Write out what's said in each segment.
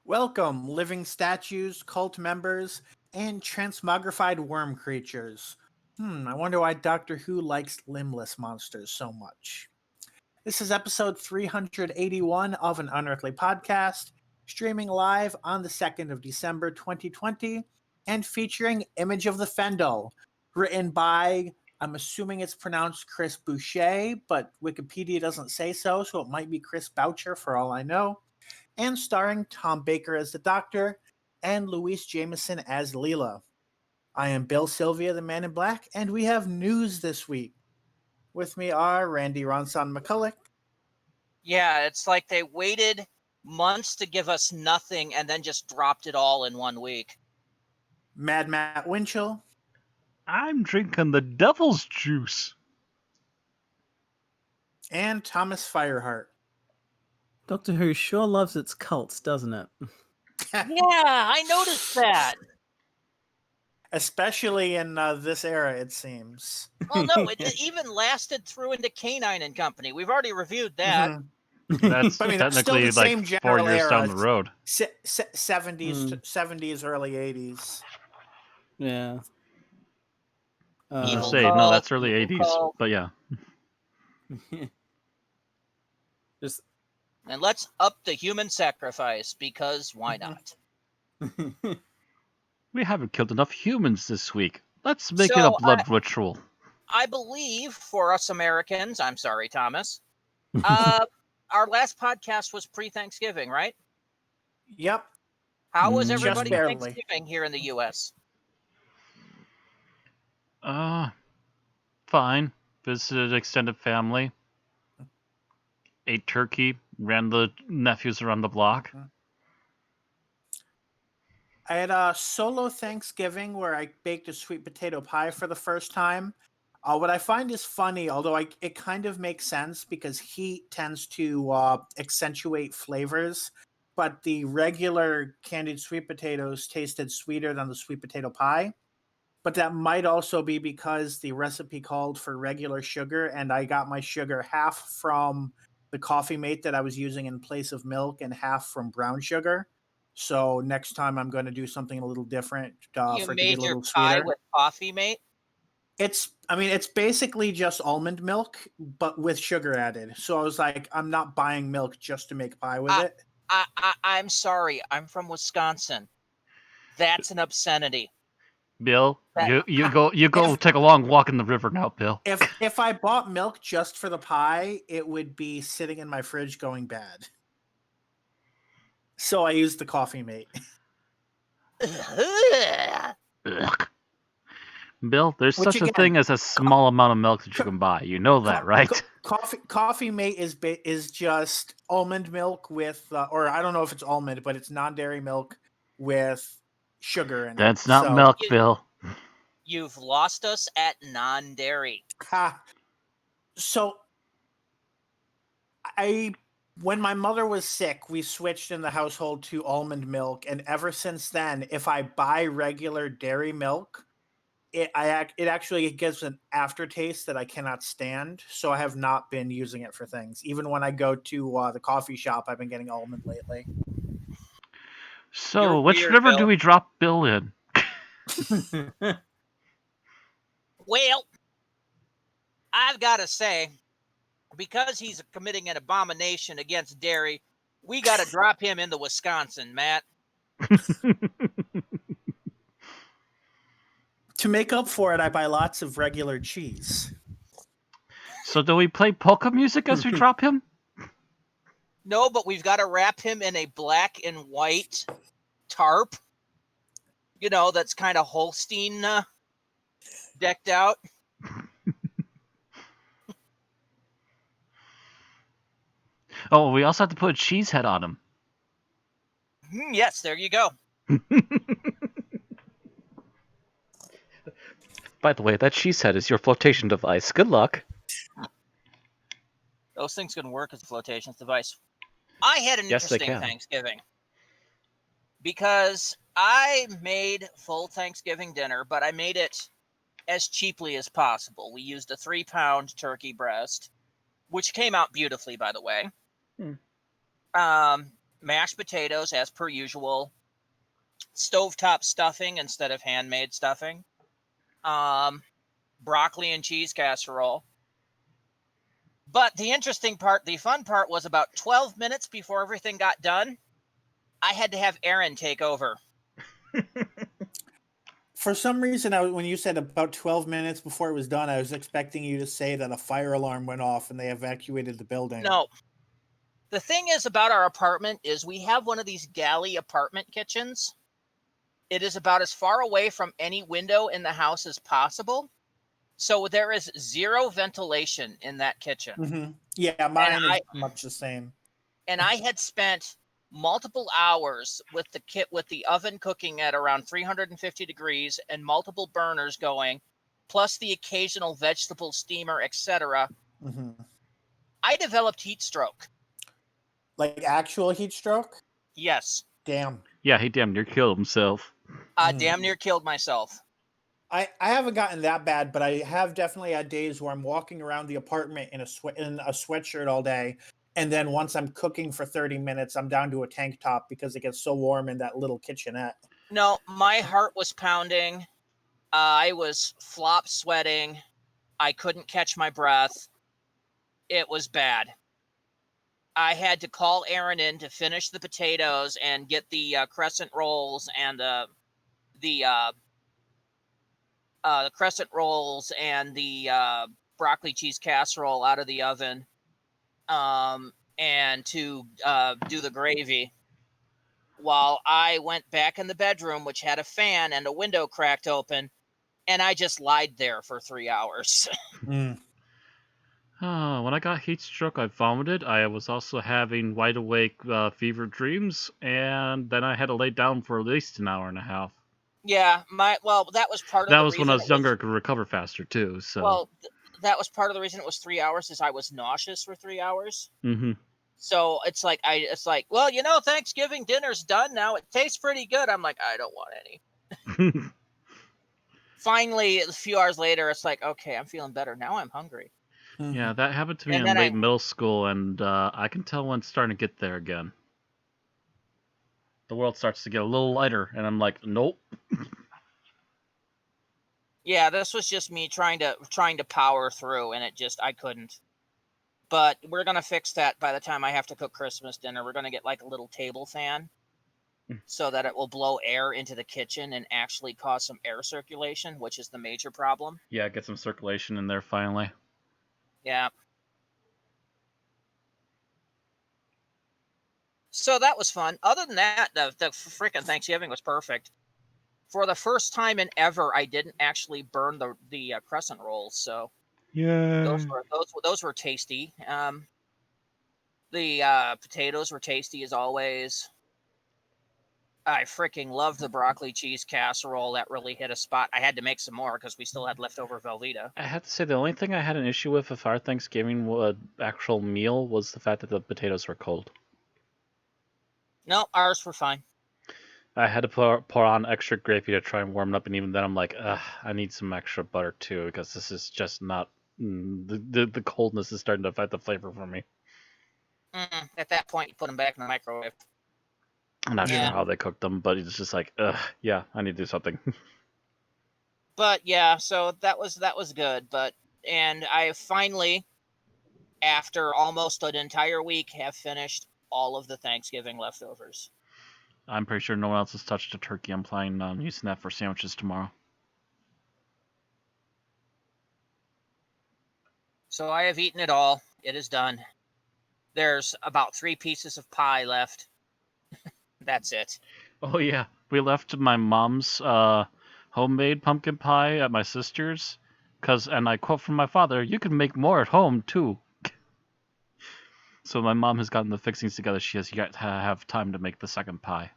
Welcome, living statues, cult members, and transmogrified worm creatures. I wonder why Doctor Who likes limbless monsters so much. This is episode 381 of an Unearthly Podcast, streaming live on the 2nd of December 2020, and featuring Image of the Fendahl, written by, I'm assuming it's pronounced Chris Boucher, but Wikipedia doesn't say so it might be Chris Boucher for all I know, and starring Tom Baker as the Doctor and Louise Jameson as Leela. I am Bill Sylvia, the Man in Black, and we have news this week. With me are Randy Ronson McCulloch. Yeah, it's like they waited months to give us nothing and then just dropped it all in 1 week. Mad Matt Winchell. I'm drinking the devil's juice. And Thomas Fireheart. Doctor Who sure loves its cults, doesn't it? Yeah, I noticed that. Especially in this era, it seems. Well, no, it even lasted through into Canine and Company. We've already reviewed that. Mm-hmm. That's that's technically like 4 years down the road. 70s, early 80s. Yeah. I was going to say, no, that's early 80s, but yeah. Just And let's up the human sacrifice, because why not? We haven't killed enough humans this week. Let's make it So, a blood ritual. I believe for us Americans, I'm sorry, Thomas, our last podcast was pre-Thanksgiving, right? Yep. How was Just everybody barely. Thanksgiving here in the U.S.? Fine. Visited extended family. Ate turkey. Ran the nephews around the block. I had a solo Thanksgiving where I baked a sweet potato pie for the first time. What I find is funny, although it kind of makes sense because heat tends to accentuate flavors, but the regular candied sweet potatoes tasted sweeter than the sweet potato pie. But that might also be because the recipe called for regular sugar, and I got my sugar half from the coffee mate that I was using in place of milk and half from brown sugar. So next time I'm going to do something a little different You for it to be a made your little pie sweeter. with coffee, mate? It's basically just almond milk, but with sugar added. So I was like, I'm not buying milk just to make pie with it. I'm sorry. I'm from Wisconsin. That's an obscenity. Bill, That- you go take a long walk in the river now, Bill. If I bought milk just for the pie, it would be sitting in my fridge going bad. So I used the coffee mate. Ugh. Bill, there's Which such again, a thing as a small amount of milk that you can buy. You know that, right? Coffee mate is just almond milk with, or I don't know if it's almond, but it's non-dairy milk with sugar in it. That's not milk, Bill. You've lost us at non-dairy. So when my mother was sick, we switched in the household to almond milk, and ever since then, if I buy regular dairy milk, it actually gives an aftertaste that I cannot stand. So I have not been using it for things. Even when I go to the coffee shop, I've been getting almond lately. So, You're which weird, river Bill. do we drop Bill in? Well, I've got to say, because he's committing an abomination against dairy, we got to drop him into Wisconsin, Matt. To make up for it, I buy lots of regular cheese. So do we play polka music as we drop him? No, but we've got to wrap him in a black and white tarp. You know, that's kind of Holstein decked out. Oh, we also have to put a cheese head on him. Yes, there you go. By the way, that cheese head is your flotation device. Good luck. Those things can work as a flotation device. I had an Yes, they interesting can. Thanksgiving because I made full Thanksgiving dinner, but I made it as cheaply as possible. We used a 3-pound turkey breast, which came out beautifully, by the way. mashed potatoes as per usual, stovetop stuffing instead of handmade stuffing, broccoli and cheese casserole. But the interesting part, the fun part, was about 12 minutes before everything got done, I had to have Aaron take over. For some reason, when you said about 12 minutes before it was done, I was expecting you to say that a fire alarm went off and they evacuated the building. No. The thing is about our apartment is we have one of these galley apartment kitchens. It is about as far away from any window in the house as possible. So there is zero ventilation in that kitchen. Mm-hmm. Yeah, mine is much the same. And I had spent multiple hours with the oven cooking at around 350 degrees and multiple burners going, plus the occasional vegetable steamer, etc. Mm-hmm. I developed heat stroke. Like actual heat stroke? Yes. Damn. Yeah, he damn near killed himself. Damn near killed myself. I haven't gotten that bad, but I have definitely had days where I'm walking around the apartment in a sweatshirt all day. And then once I'm cooking for 30 minutes, I'm down to a tank top because it gets so warm in that little kitchenette. No, my heart was pounding. I was flop sweating. I couldn't catch my breath. It was bad. I had to call Aaron in to finish the potatoes and get the crescent rolls and the crescent rolls and the broccoli cheese casserole out of the oven. And to do the gravy, while I went back in the bedroom, which had a fan and a window cracked open, and I just lied there for 3 hours. Mm. When I got heat stroke, I vomited. I was also having wide awake fever dreams, and then I had to lay down for at least an hour and a half. Yeah, that was part of That the was reason when I was younger, I could recover faster too. So well, that was part of the reason it was 3 hours, is I was nauseous for 3 hours. Mm-hmm. So it's like, well, Thanksgiving dinner's done now. It tastes pretty good. I'm like, I don't want any. Finally, a few hours later, it's like, okay, I'm feeling better. Now I'm hungry. Yeah, that happened to me And in then late middle school, and I can tell when it's starting to get there again. The world starts to get a little lighter, and I'm like, nope. Yeah, this was just me trying to power through, and I couldn't. But we're gonna fix that by the time I have to cook Christmas dinner. We're gonna get like a little table fan, so that it will blow air into the kitchen and actually cause some air circulation, which is the major problem. Yeah, get some circulation in there finally. Yeah. So that was fun. Other than that, the freaking Thanksgiving was perfect. For the first time in ever, I didn't actually burn the crescent rolls, so yeah, those were tasty. The potatoes were tasty as always. I freaking love the broccoli cheese casserole. That really hit a spot. I had to make some more because we still had leftover Velveeta. I have to say the only thing I had an issue with our Thanksgiving actual meal was the fact that the potatoes were cold. No, ours were fine. I had to pour on extra gravy to try and warm it up, and even then I'm like, I need some extra butter too, because this is just not... the coldness is starting to affect the flavor for me. At that point, you put them back in the microwave. I'm not sure how they cooked them, but it's just like, yeah, I need to do something. But yeah, so that was good. And I finally, after almost an entire week, have finished all of the Thanksgiving leftovers. I'm pretty sure no one else has touched a turkey. I'm planning on using that for sandwiches tomorrow. So I have eaten it all. It is done. There's about 3 pieces of pie left. That's it. Oh yeah, we left my mom's homemade pumpkin pie at my sister's, and I quote from my father, "You can make more at home too." So my mom has gotten the fixings together. She has yet to have time to make the second pie.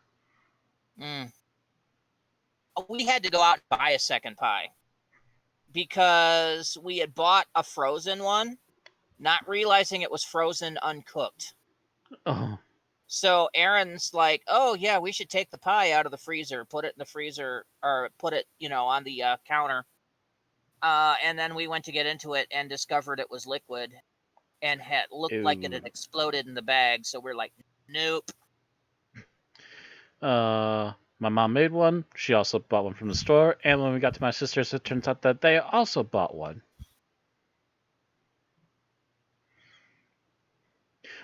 We had to go out and buy a second pie because we had bought a frozen one, not realizing it was frozen uncooked. Oh. So Aaron's like, oh, yeah, we should take the pie out of the freezer, put it in the freezer, or put it, on the counter. And then we went to get into it and discovered it was liquid and had looked like it had exploded in the bag. So we're like, nope. My mom made one. She also bought one from the store. And when we got to my sister's, it turns out that they also bought one.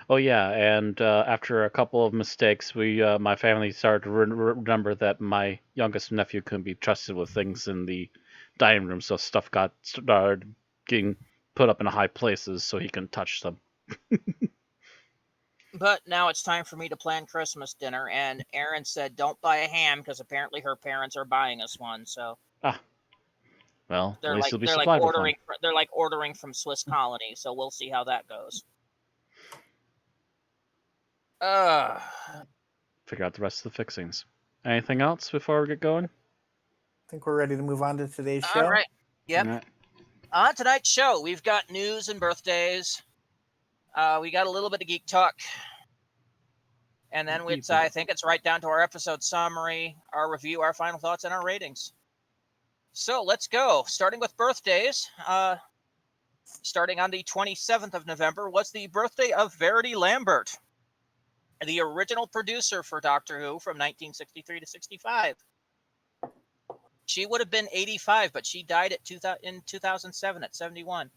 Oh yeah, and after a couple of mistakes, my family started to remember that my youngest nephew couldn't be trusted with things in the dining room, so stuff started getting put up in high places so he couldn't touch them. But now it's time for me to plan Christmas dinner, and Erin said don't buy a ham because apparently her parents are buying us one. So Well, at they're least like you'll be they're like supplied with one. ordering from Swiss Colony. So we'll see how that goes. Figure out the rest of the fixings. Anything else before we get going? I think we're ready to move on to today's show. All right. Yep. All right. On tonight's show, we've got news and birthdays. We got a little bit of geek talk. And then I think it's right down to our episode summary, our review, our final thoughts, and our ratings. So let's go. Starting with birthdays. Starting on the 27th of November was the birthday of Verity Lambert, the original producer for Doctor Who from 1963 to 65. She would have been 85, but she died in 2007 at 71.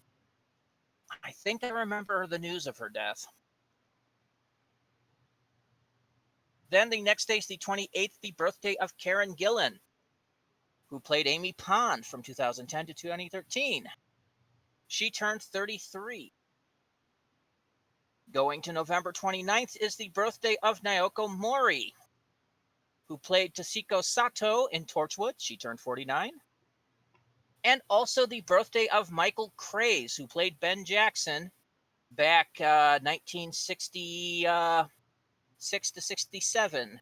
I think I remember the news of her death. Then the next day is the 28th, the birthday of Karen Gillan, who played Amy Pond from 2010 to 2013. She turned 33. Going to November 29th is the birthday of Naoko Mori, who played Toshiko Sato in Torchwood. She turned 49. And also the birthday of Michael Craze, who played Ben Jackson back 1966 to 67.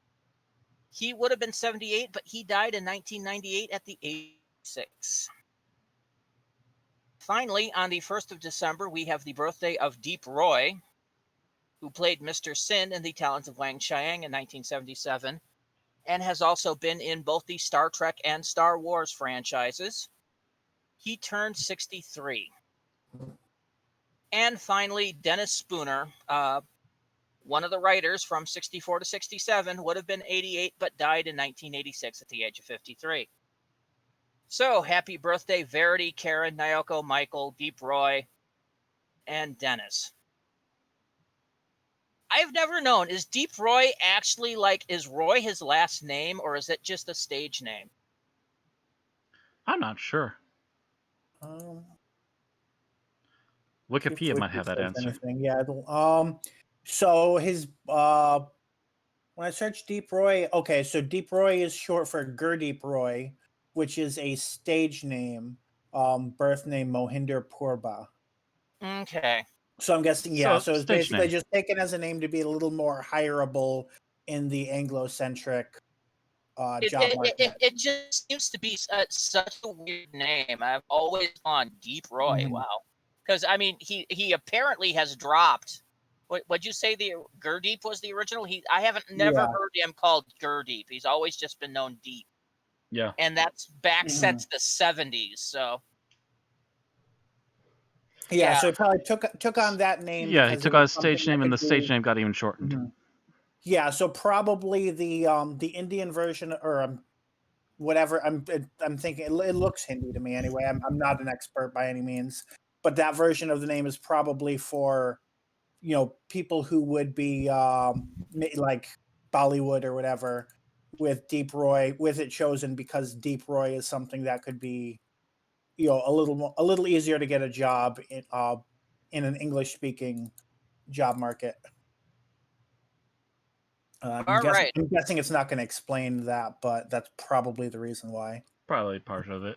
He would have been 78, but he died in 1998 at the age of 6. Finally, on the 1st of December, we have the birthday of Deep Roy, who played Mr. Sin in The Talons of Wang Chiang in 1977, and has also been in both the Star Trek and Star Wars franchises. He turned 63. And finally, Dennis Spooner, one of the writers from 64 to 67, would have been 88, but died in 1986 at the age of 53. So, happy birthday, Verity, Karen, Naoko, Michael, Deep Roy, and Dennis. I've never known, is Deep Roy actually is Roy his last name, or is it just a stage name? I'm not sure. Wikipedia might have that answer. Anything. Yeah. So his when I search Deep Roy, okay, so Deep Roy is short for Gurdeep Roy, which is a stage name, birth name Mohinder Purba. Okay. So I'm guessing, yeah. So it's basically name. just taken as a name to be a little more hireable in the Anglo-centric job market. It just seems to be such a weird name. I've always gone Deep Roy. Mhm. Wow. Because, I mean, he apparently has dropped. What'd you say the Gurdeep was the original? I haven't never heard him called Gurdeep. He's always just been known Deep. Yeah. And that's back since the 70s, so. Yeah, so he probably took on that name. Yeah, he took on a stage name, and the stage name got even shortened. Mm-hmm. Yeah, so probably the Indian version, or whatever. I'm thinking it looks Hindi to me anyway. I'm not an expert by any means, but that version of the name is probably for people who would be like Bollywood or whatever, with Deep Roy, with it chosen because Deep Roy is something that could be a little easier to get a job in an English speaking job market. I'm guessing it's not going to explain that, but that's probably the reason why. Probably part of it.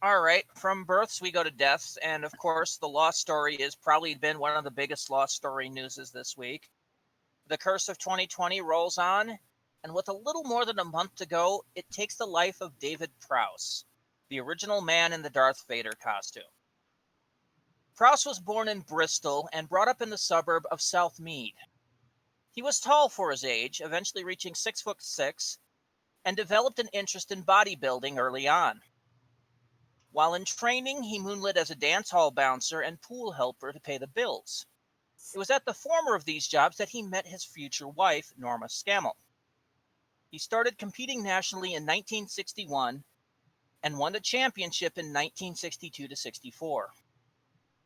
All right, from births we go to deaths, and of course the lost story has probably been one of the biggest lost story newses this week. The curse of 2020 rolls on, and with a little more than a month to go, it takes the life of David Prowse, the original man in the Darth Vader costume. Prowse was born in Bristol and brought up in the suburb of Southmead. He was tall for his age, eventually reaching 6'6", and developed an interest in bodybuilding early on. While in training, he moonlit as a dance hall bouncer and pool helper to pay the bills. It was at the former of these jobs that he met his future wife, Norma Scammell. He started competing nationally in 1961 and won the championship in 1962 to 64.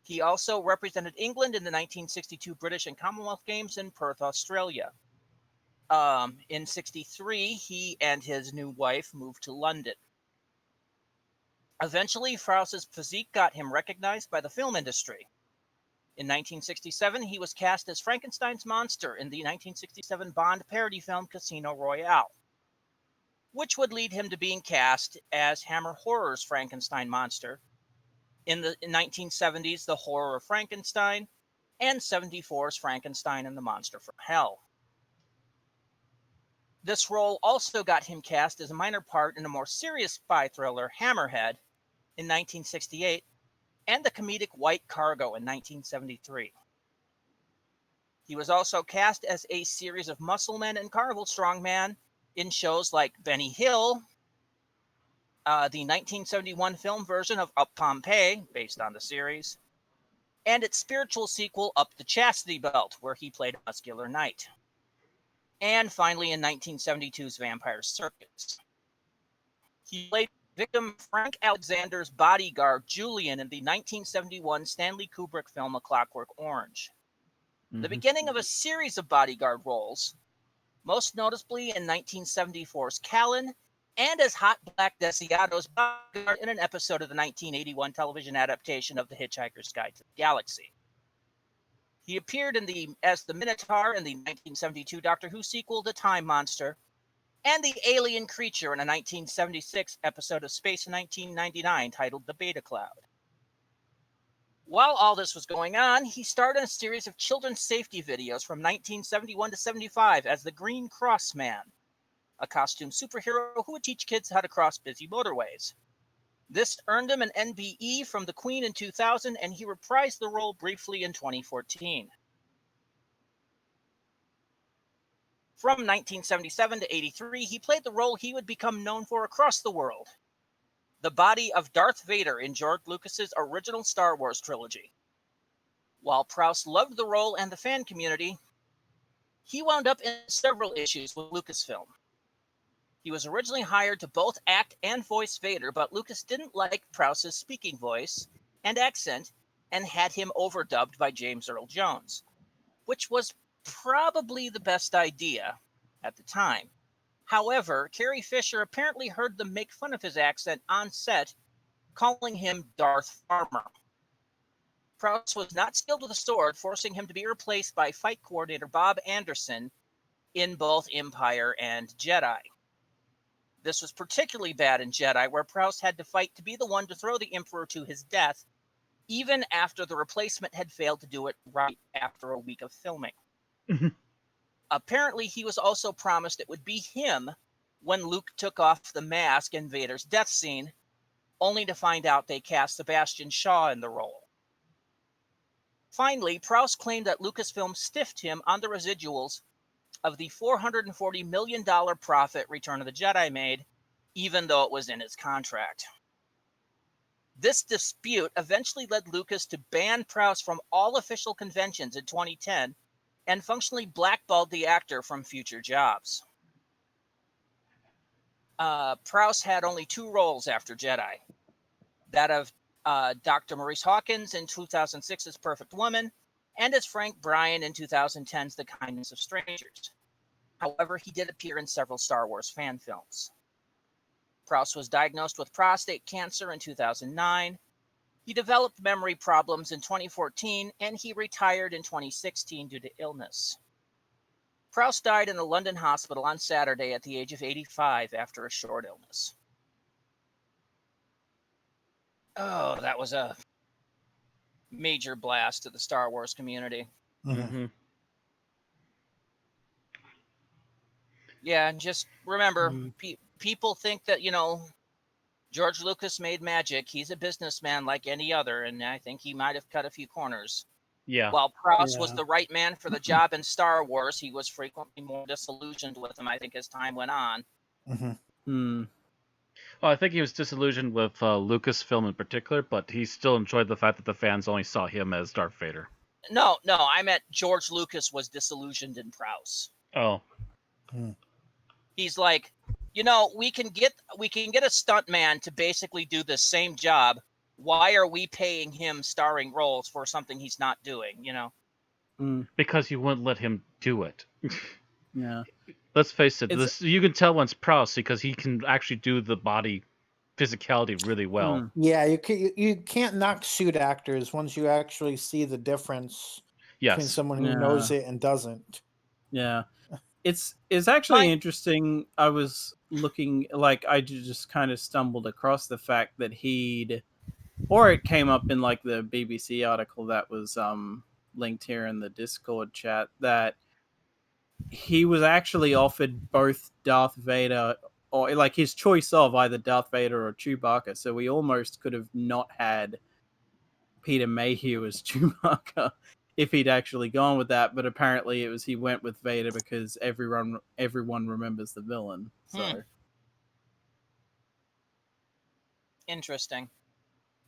He also represented England in the 1962 British and Commonwealth Games in Perth, Australia. In 63, he and his new wife moved to London. Eventually, Prowse's physique got him recognized by the film industry. In 1967, he was cast as Frankenstein's monster in the 1967 Bond parody film Casino Royale, which would lead him to being cast as Hammer Horror's Frankenstein monster in the 1970s, The Horror of Frankenstein, and 74's Frankenstein and the Monster from Hell. This role also got him cast as a minor part in a more serious spy thriller, Hammerhead, in 1968, and the comedic White Cargo in 1973. He was also cast as a series of muscle men and carnival strongman in shows like Benny Hill, the 1971 film version of Up Pompeii, based on the series, and its spiritual sequel, Up the Chastity Belt, where he played a muscular knight. And finally, in 1972's Vampire Circus. He played victim Frank Alexander's bodyguard, Julian, in the 1971 Stanley Kubrick film A Clockwork Orange. The beginning of a series of bodyguard roles, most notably in 1974's Callan, and as Hot Black Desiato's bodyguard in an episode of the 1981 television adaptation of The Hitchhiker's Guide to the Galaxy. He appeared as the Minotaur in the 1972 Doctor Who sequel, The Time Monster, and the alien creature in a 1976 episode of Space 1999 titled The Beta Cloud. While all this was going on, he starred in a series of children's safety videos from 1971 to 75 as the Green Cross Man, a costume superhero who would teach kids how to cross busy motorways. This earned him an NBE from the Queen in 2000, and he reprised the role briefly in 2014. From 1977 to 83, he played the role he would become known for across the world, the body of Darth Vader in George Lucas's original Star Wars trilogy. While Prowse loved the role and the fan community, he wound up in several issues with Lucasfilm. He was originally hired to both act and voice Vader, but Lucas didn't like Prowse's speaking voice and accent and had him overdubbed by James Earl Jones, which was probably the best idea at the time. However, Carrie Fisher apparently heard them make fun of his accent on set, calling him Darth Farmer. Prowse was not skilled with a sword, forcing him to be replaced by fight coordinator Bob Anderson in both Empire and Jedi. This was particularly bad in Jedi, where Prowse had to fight to be the one to throw the Emperor to his death, even after the replacement had failed to do it right after a week of filming. Apparently, he was also promised it would be him when Luke took off the mask in Vader's death scene, only to find out they cast Sebastian Shaw in the role. Finally, Prowse claimed that Lucasfilm stiffed him on the residuals of the $440 million profit Return of the Jedi made, even though it was in his contract. This dispute eventually led Lucas to ban Prowse from all official conventions in 2010 and functionally blackballed the actor from future jobs. Prowse had only 2 roles after Jedi, that of Dr. Maurice Hawkins in 2006's Perfect Woman, and as Frank Bryan in 2010's The Kindness of Strangers. However, he did appear in several Star Wars fan films. Prowse was diagnosed with prostate cancer in 2009. He developed memory problems in 2014, and he retired in 2016 due to illness. Prowse died in a London hospital on Saturday at the age of 85 after a short illness. Oh, that was a major blast to the Star Wars community. Yeah, and just remember, people think that, George Lucas made magic. He's a businessman like any other, and I think he might have cut a few corners. Yeah. While Prowse was the right man for the job in Star Wars, he was frequently more disillusioned with him, I think, as time went on. Well, I think he was disillusioned with Lucasfilm in particular, but he still enjoyed the fact that the fans only saw him as Darth Vader. No, I meant George Lucas was disillusioned in Prowse. Oh, He's like, we can get a stuntman to basically do the same job. Why are we paying him starring roles for something he's not doing? because you wouldn't let him do it. Yeah. Let's face it. It's- You can tell when it's Prowse because he can actually do the body physicality really well. Yeah, you can't knock suit actors once you actually see the difference between Yes. someone who knows it and doesn't. Yeah. It's actually My- interesting. I was looking, like, I just kind of stumbled across the fact that or it came up in like the BBC article that was linked here in the Discord chat, that he was actually offered both Darth Vader, or like his choice of either Darth Vader or Chewbacca. So we almost could have not had Peter Mayhew as Chewbacca if he'd actually gone with that. But apparently he went with Vader because everyone remembers the villain. So Interesting.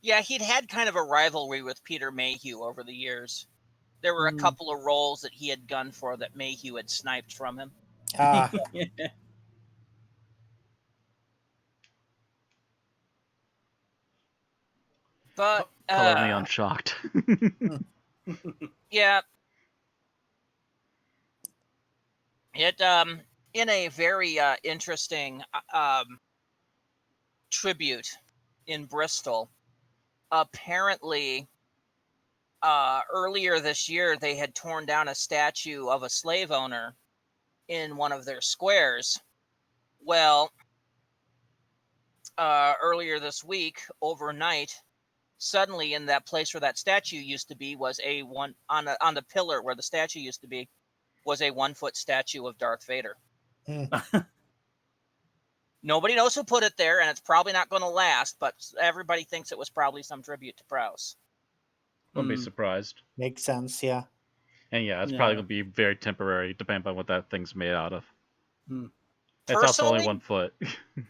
Yeah, he'd had kind of a rivalry with Peter Mayhew over the years. There were a couple of roles that he had gunned for that Mayhew had sniped from him. But Color me unshocked. yeah, it in a very interesting tribute in Bristol. Apparently, earlier this year, they had torn down a statue of a slave owner in one of their squares. Well, earlier this week, overnight, suddenly in that place where that statue used to be was on the pillar where the statue used to be was a 1-foot statue of Darth Vader. Nobody knows who put it there, and it's probably not going to last, but everybody thinks it was probably some tribute to Prowse. Wouldn't be surprised. Makes sense, yeah. And yeah, it's probably going to be very temporary, depending on what that thing's made out of. It's also only 1 foot.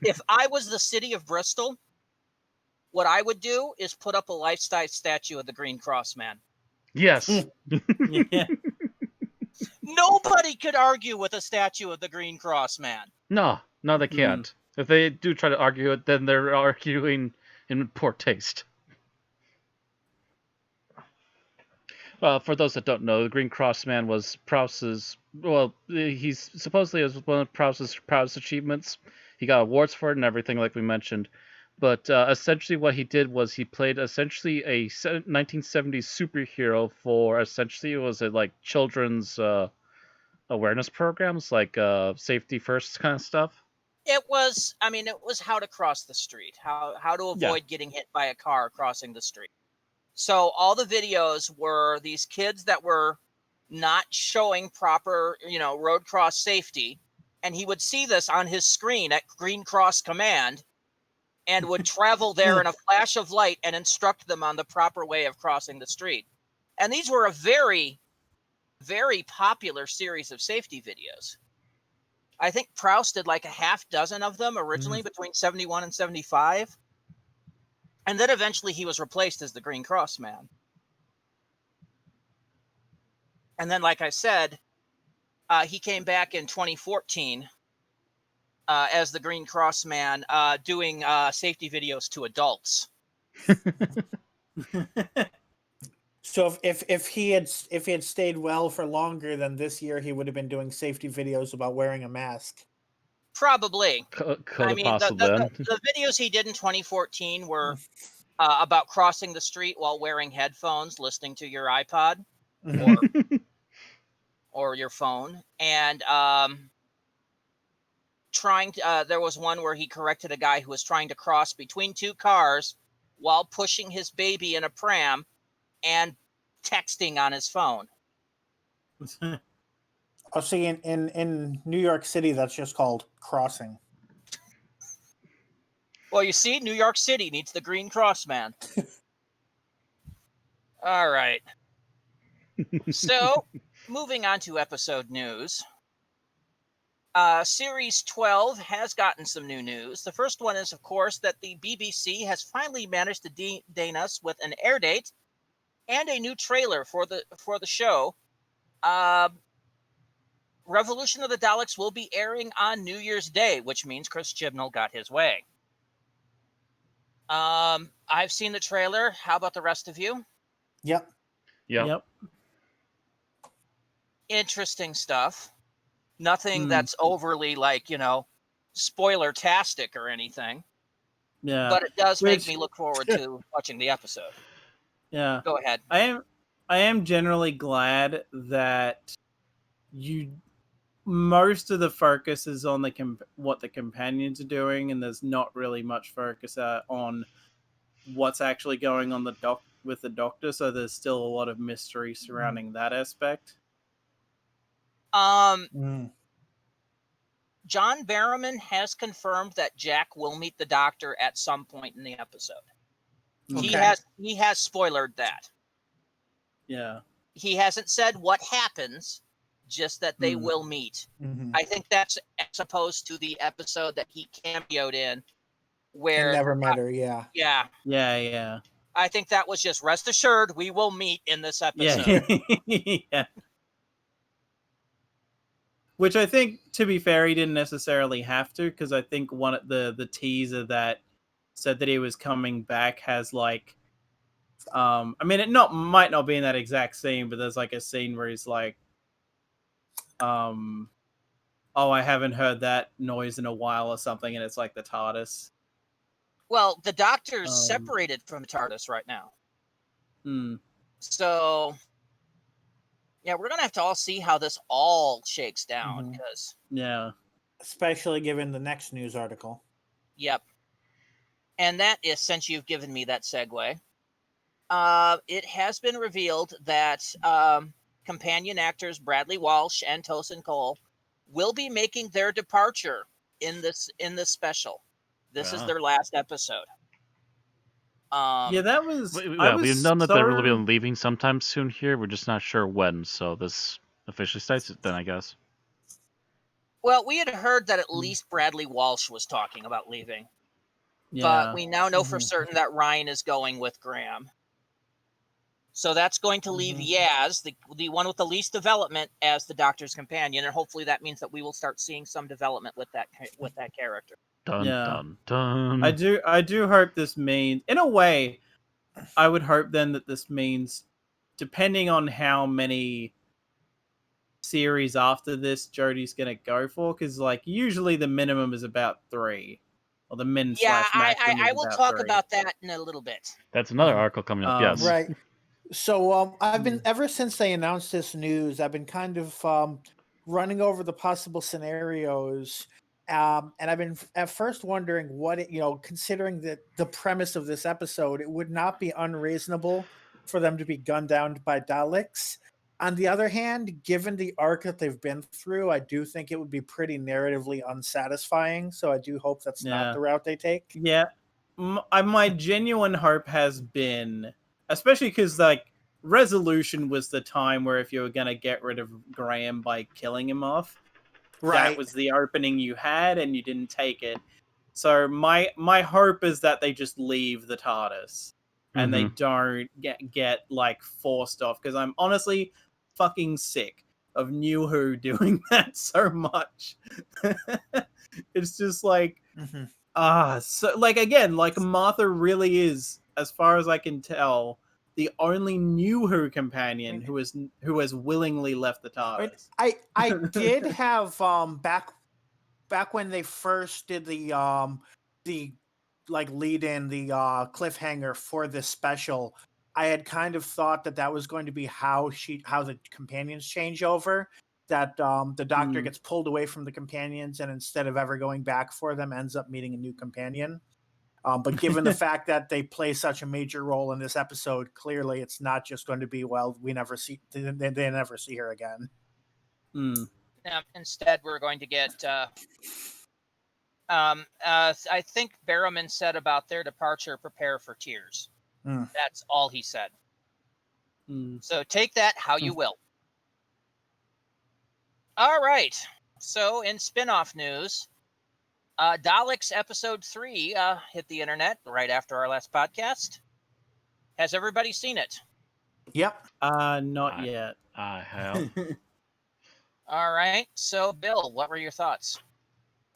If I was the city of Bristol, what I would do is put up a life-size statue of the Green Cross Man. Yes. Yeah. Nobody could argue with a statue of the Green Cross Man. No, they can't. If they do try to argue it, then they're arguing in poor taste. For those that don't know, the Green Cross Man was Prowse's. Well, he's supposedly was one of Prowse's proudest achievements. He got awards for it and everything, like we mentioned. But essentially, what he did was he played essentially a 1970s superhero for essentially it was like children's awareness programs, like safety first kind of stuff. It was how to cross the street, how to avoid getting hit by a car crossing the street. So all the videos were these kids that were not showing proper, road cross safety. And he would see this on his screen at Green Cross Command and would travel there in a flash of light and instruct them on the proper way of crossing the street. And these were a very, very popular series of safety videos. I think Prowse did like a half dozen of them originally between 71 and 75. And then eventually he was replaced as the Green Cross Man. And then, like I said, he came back in 2014 as the Green Cross Man doing safety videos to adults. So if he had stayed well for longer than this year, he would have been doing safety videos about wearing a mask. Probably. Could the videos he did in 2014 were about crossing the street while wearing headphones, listening to your iPod or your phone, and there was one where he corrected a guy who was trying to cross between two cars while pushing his baby in a pram and texting on his phone. Oh, see, in New York City, that's just called crossing. Well, you see, New York City needs the Green Cross Man. All right. So, moving on to episode news. Series 12 has gotten some new news. The first one is, of course, that the BBC has finally managed to deign us with an air date, and a new trailer for the show. Revolution of the Daleks will be airing on New Year's Day, which means Chris Chibnall got his way. I've seen the trailer. How about the rest of you? Yep. Yep. Interesting stuff. Nothing that's overly spoiler-tastic or anything. Yeah. But it does make me look forward to watching the episode. Yeah. Go ahead. I am generally glad that most of the focus is on what the companions are doing, and there's not really much focus on what's actually going on with the Doctor. So there's still a lot of mystery surrounding that aspect. John Barrowman has confirmed that Jack will meet the Doctor at some point in the episode. Okay. He has spoilered that. Yeah. He hasn't said what happens, just that they will meet. I think that's as opposed to the episode that he cameoed in, where And never met her. Yeah. Yeah. Yeah. I think that was just rest assured we will meet in this episode. Yeah. Which I think, to be fair, he didn't necessarily have to, because I think one of the teaser that said that he was coming back has like, I mean, might not be in that exact scene, but there's like a scene where he's like, oh, I haven't heard that noise in a while or something, and it's like the TARDIS. Well, the Doctor's separated from the TARDIS right now. So, yeah, we're going to have to all see how this all shakes down. Because Yeah. Especially given the next news article. Yep. And that is, since you've given me that segue, it has been revealed that companion actors Bradley Walsh and Tosin Cole will be making their departure in this special. This is their last episode. Yeah, that was. We've known that they're really leaving sometime soon here. We're just not sure when. So this officially states it then, I guess. Well, we had heard that at least Bradley Walsh was talking about leaving. Yeah. But we now know for certain that Ryan is going with Graham. So that's going to leave Yaz, the one with the least development, as the Doctor's companion, and hopefully that means that we will start seeing some development with that character. Dun, Yeah. dun, dun. I do hope this means, in a way, I would hope then that this means, depending on how many series after this Jodie's gonna go for, because like usually the minimum is about 3, or the min. Yeah, maximum I is will about talk 3. about that in a little bit. That's another article coming up. Yes. Right. So I've been, ever since they announced this news, I've been kind of running over the possible scenarios. And I've been at first wondering what it, considering that the premise of this episode, it would not be unreasonable for them to be gunned down by Daleks. On the other hand, given the arc that they've been through, I do think it would be pretty narratively unsatisfying. So I do hope that's not the route they take. Yeah. My genuine hope has been, especially because like Resolution was the time where if you were going to get rid of Graham by killing him off, that was the opening you had and you didn't take it. So my hope is that they just leave the TARDIS and they don't get like forced off, because I'm honestly fucking sick of New Who doing that so much. It's just like so like, again, like Martha really is, as far as I can tell, the only New Who companion who has willingly left the TARDIS. I did have back when they first did the like lead in the cliffhanger for this special, I had kind of thought that was going to be how the companions change over, that the Doctor gets pulled away from the companions and instead of ever going back for them ends up meeting a new companion. But given the fact that they play such a major role in this episode, clearly it's not just going to be, well, they never see her again. Instead, we're going to get I think Barrowman said about their departure, prepare for tears. That's all he said. So take that how you will. All right. So in spin-off news, Daleks episode 3 hit the internet right after our last podcast. Has everybody seen it? Yep. Not I- yet. I have. All right. So, Bill, what were your thoughts?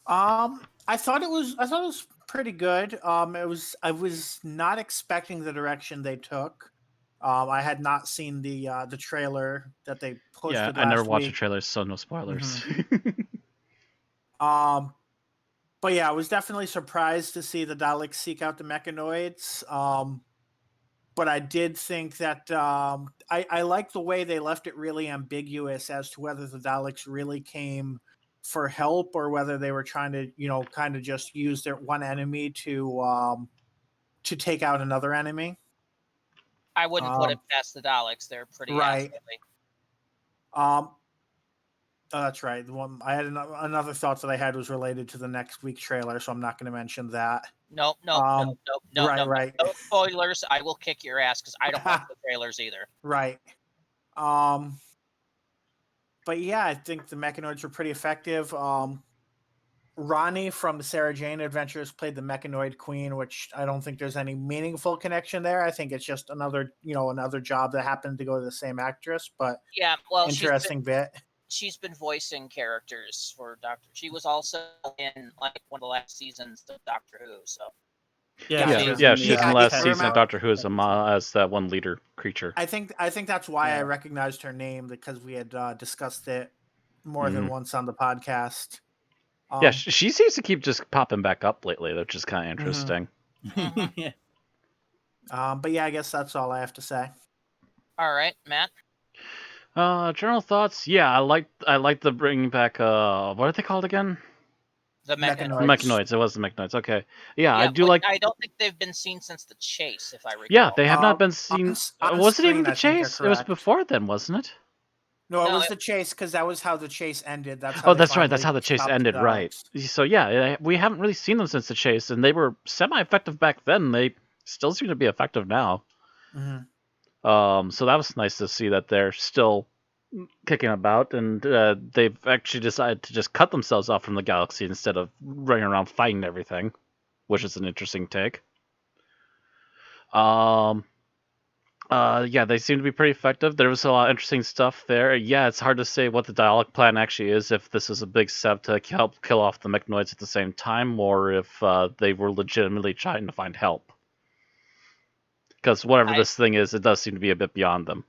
I thought it was pretty good. I was not expecting the direction they took. I had not seen the trailer that they Yeah, posted I never last watched the week. trailers, so no spoilers. Um, but yeah, I was definitely surprised to see the Daleks seek out the mechanoids. But I did think that I like the way they left it really ambiguous as to whether the Daleks really came for help or whether they were trying to, kind of just use their one enemy to take out another enemy. I wouldn't put it Um, past the Daleks. They're pretty right. ass-heavy. Oh, that's right. The one I had another thought that I had was related to the next week trailer, so I'm not going to mention that. Nope, Um, right. no spoilers. I will kick your ass because I don't watch the trailers either. Right. But yeah, I think the mechanoids were pretty effective. Ronnie from the Sarah Jane Adventures played the mechanoid queen, which I don't think there's any meaningful connection there. I think it's just another job that happened to go to the same actress, but Yeah, well, interesting bit. she's been voicing characters for Doctor. She was also in like one of the last seasons of Doctor Who. So Yeah, she was yeah, in she's the, in the Yeah, last I season of remember- Doctor Who as that one leader creature. I think that's why I Yeah. recognized her name, because we had discussed it more Mm-hmm. than once on the podcast. Yeah, she seems to keep just popping back up lately, which is kind of interesting. yeah. But yeah, I guess that's all I have to say. all right, Matt. General thoughts? Yeah, I like the bringing back. What are they called again? The Mechanoids. The Mechanoids. It was the Mechanoids. Okay. Yeah, I do but like. I don't think they've been seen since the chase, if I recall. Yeah, they have not been On seen. on Was it even screen, the I think you're chase? It was correct. before then, wasn't it? No, it No, was it- the chase, because that was how the chase ended. That's how Oh, they that's right. That's finally how the chase stopped ended, the right? Daleks. So yeah, we haven't really seen them since the chase, and they were semi-effective back then. They still seem to be effective now. Mhm. So that was nice to see that they're still kicking about, and they've actually decided to just cut themselves off from the galaxy instead of running around fighting everything, which is an interesting take. Yeah, they seem to be pretty effective. There was a lot of interesting stuff there. Yeah, it's hard to say what the Dalek plan actually is, if this is a big step to help kill off the Mechanoids at the same time, or if they were legitimately trying to find help. Because whatever this thing is, it does seem to be a bit beyond them.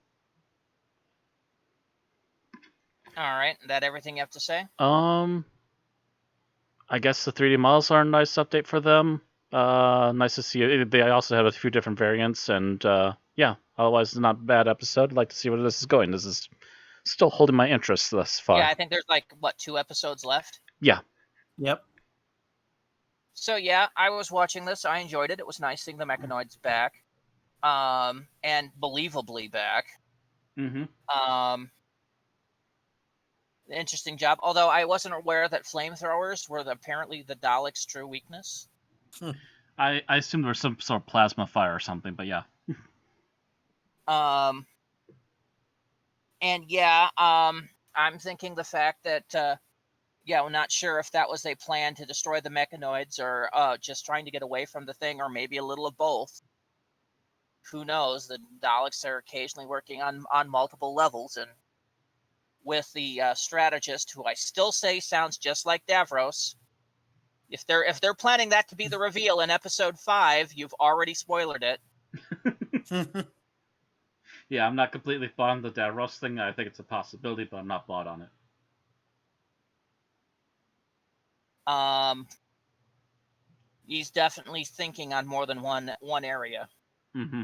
All right, that everything you have to say? I guess the 3D models are a nice update for them. Nice to see. They also have a few different variants, and yeah, otherwise it's not a bad episode. I'd like to see where this is going. This is still holding my interest thus far. Yeah, I think there's like 2 episodes left. Yeah. Yep. So yeah, I was watching this. I enjoyed it. It was nice seeing the Mechanoids back, and believably back. Mm-hmm. Interesting job. Although I wasn't aware that flamethrowers were apparently the Daleks' true weakness. I assumed there was some sort of plasma fire or something, but yeah. And yeah, I'm thinking the fact that yeah, I'm not sure if that was a plan to destroy the Mechanoids or just trying to get away from the thing, or maybe a little of both. Who knows? The Daleks are occasionally working on multiple levels, and with the strategist, who I still say sounds just like Davros. If they're planning that to be the reveal in episode 5, you've already spoiled it. Yeah, I'm not completely bought on the Davros thing. I think it's a possibility, but I'm not bought on it. He's definitely thinking on more than one area. Mm-hmm.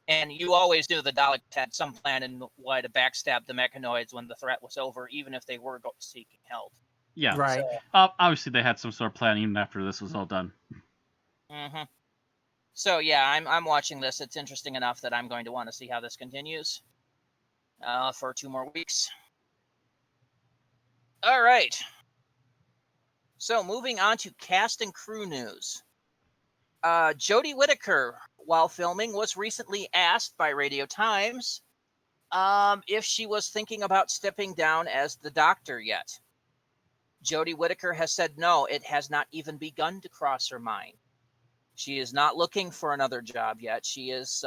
And you always knew the Daleks had some plan in why to backstab the Mechanoids when the threat was over, even if they were seeking help. Yeah. Right. Obviously, they had some sort of plan even after this was all done. Mm-hmm. So yeah, I'm watching this. It's interesting enough that I'm going to want to see how this continues for 2 more weeks. All right. So moving on to cast and crew news. Jodie Whittaker, while filming, was recently asked by Radio Times if she was thinking about stepping down as the Doctor yet. Jodie Whittaker has said no, it has not even begun to cross her mind. She is not looking for another job yet. She is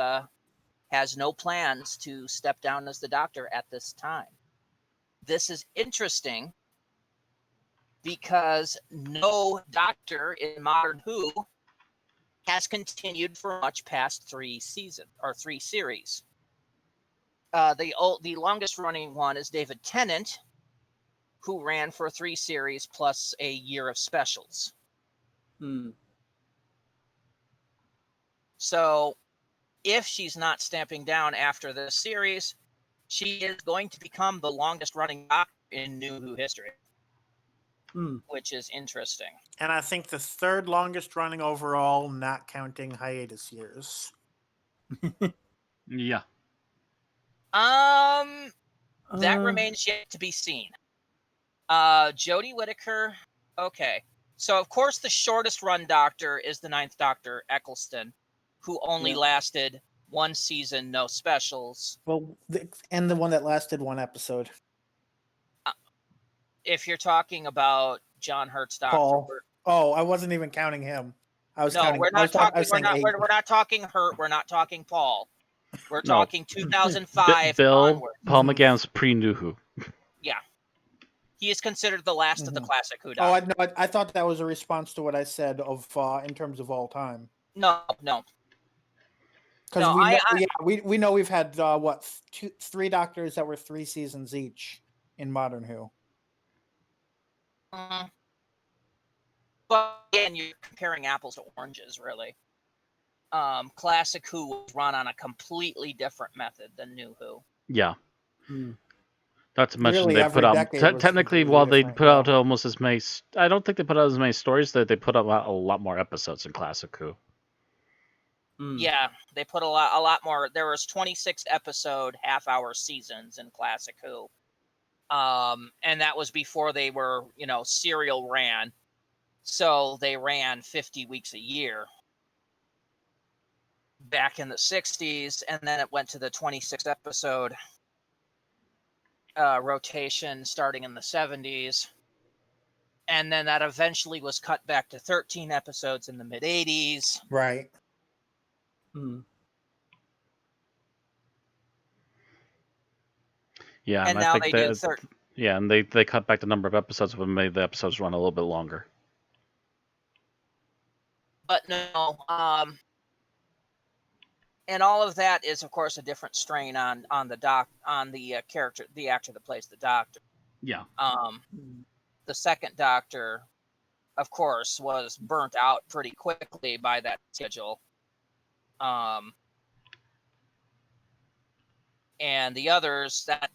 has no plans to step down as the Doctor at this time. This is interesting because no Doctor in Modern Who has continued for much past 3 seasons or 3 series. The longest running one is David Tennant, who ran for 3 series plus a year of specials. So if she's not stepping down after this series, she is going to become the longest running Doctor in New Who history, which is interesting. And I think the 3rd longest running overall, not counting hiatus years. Yeah. That remains yet to be seen. Jodie Whittaker. Okay. So, of course, the shortest run Doctor is the 9th Doctor, Eccleston, who only lasted 1 season, no specials. Well, and the one that lasted 1 episode. If you're talking about John Hurt's Doctor. Paul. Oh, I wasn't even counting him. I was counting. We're not talking. We're not talking Hurt. We're not talking Paul. We're talking 2005 Bill, onward. Paul McGann's pre-New Who. Yeah. He is considered the last of the classic Who Oh, Doctors. I thought that was a response to what I said of in terms of all time. No. Because we know we've had 3 Doctors that were 3 seasons each in Modern Who. But again, you're comparing apples to oranges, really. Classic Who was run on a completely different method than New Who. Yeah. Not to mention Really, they every put out decade was technically completely while they different, put out almost as many. I don't think they put out as many stories. That they put out a lot more episodes in Classic Who. Yeah, they put a lot more. There was 26 episode half-hour seasons in Classic Who, and that was before they were serial ran. So they ran 50 weeks a year back in the 60s, and then it went to the 26 episode rotation starting in the 70s. And then that eventually was cut back to 13 episodes in the mid 80s. Right. Yeah, and now they do yeah, and they cut back the number of episodes, but made the episodes run a little bit longer. But no, and all of that is, of course, a different strain on the character, the actor that plays the Doctor. Yeah. The 2nd Doctor, of course, was burnt out pretty quickly by that schedule. And the others that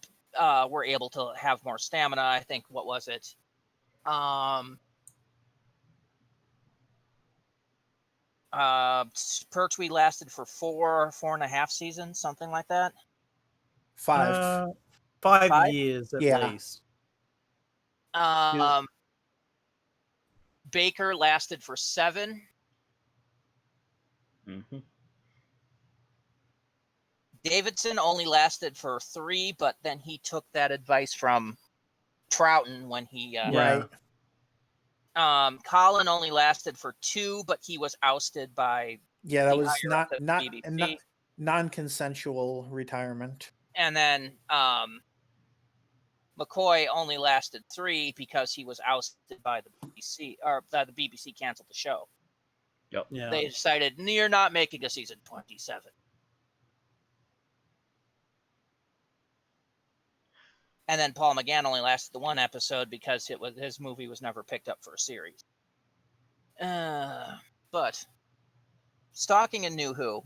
were able to have more stamina, I think, what was it? Pertwee lasted for 4.5 seasons, something like that. 5. 5 years at least. Baker lasted for 7. Davidson only lasted for 3, but then he took that advice from Troughton when he right. Colin only lasted for 2, but he was ousted by that was not BBC. Non-consensual retirement. And then McCoy only lasted 3 because he was ousted by the BBC, or the BBC canceled the show. Yep. Yeah. They decided you're not making a season 27. And then Paul McGann only lasted the 1 episode because his movie was never picked up for a series. But stalking in New Who,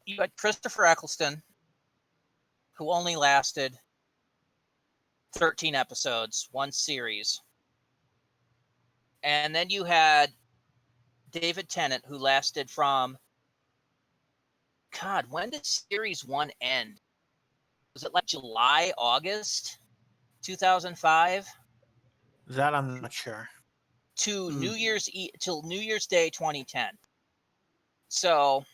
you had Christopher Eccleston, who only lasted 13 episodes, 1 series. And then you had David Tennant, who lasted from... God, when did series 1 end? Was it like July, August 2005? That I'm not sure. To New Year's till New Year's Day 2010. So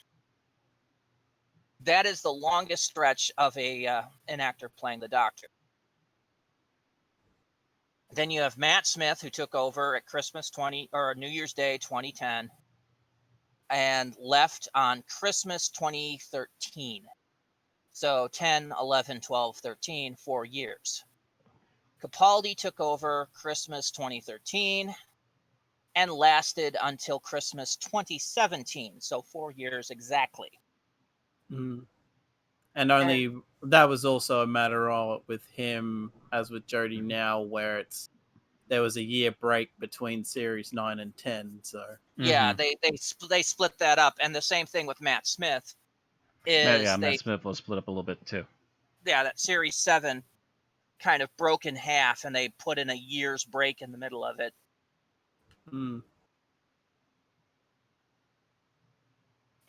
that is the longest stretch of an actor playing the Doctor. Then you have Matt Smith, who took over at New Year's Day 2010, and left on Christmas 2013. So 10, 11, 12, 13, 4 years. Capaldi took over Christmas 2013 and lasted until Christmas 2017. So 4 years exactly. Mm. And only that was also a matter of with him, as with Jodie now, where there was a year break between series 9 and 10. So Yeah, Mhm. they split that up, and the same thing with Matt Smith is Yeah, Matt Smith was split up a little bit too. that series 7 kind of broke in half, and they put in a year's break in the middle of it. mm.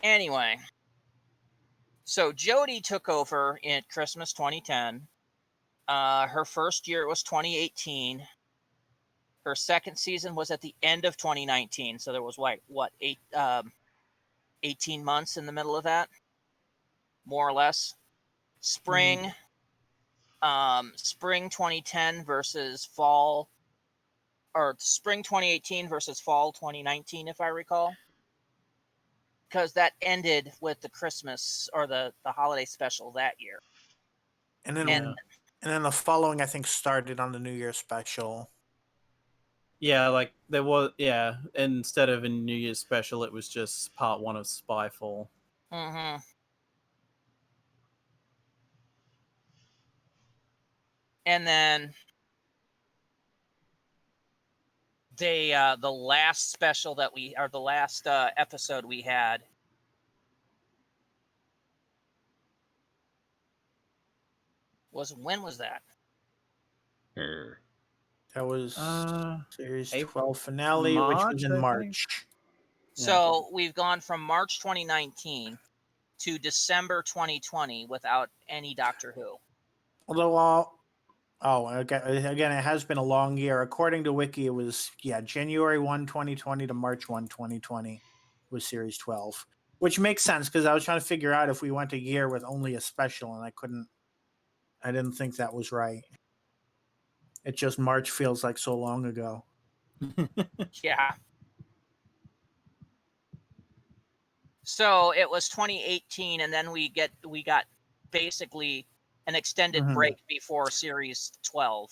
Anyway, so Jodie took over in Christmas 2010. Her first year was 2018. Her second season was at the end of 2019, so there was what 18 months in the middle of that, more or less. Spring 2010 versus fall, or spring 2018 versus fall 2019, if I recall, because that ended with the Christmas or the holiday special that year. And then And and then the following, I think, started on the New Year special. Yeah, like there was, instead of a New Year's special, it was just part 1 of Spyfall. mm-hmm. And then they the last special that we, or the last episode we had, when was that? That was series April, 12 finale, which was March, in I think. March. So we've gone from March 2019 to December 2020 without any Doctor Who. Although, again, it has been a long year. According to Wiki, it was January 1, 2020 to March 1, 2020 was series 12, which makes sense because I was trying to figure out if we went a year with only a special, and I didn't think that was right. It just March feels like so long ago. Yeah. So it was 2018, and then we got basically an extended Mhm. break before series 12.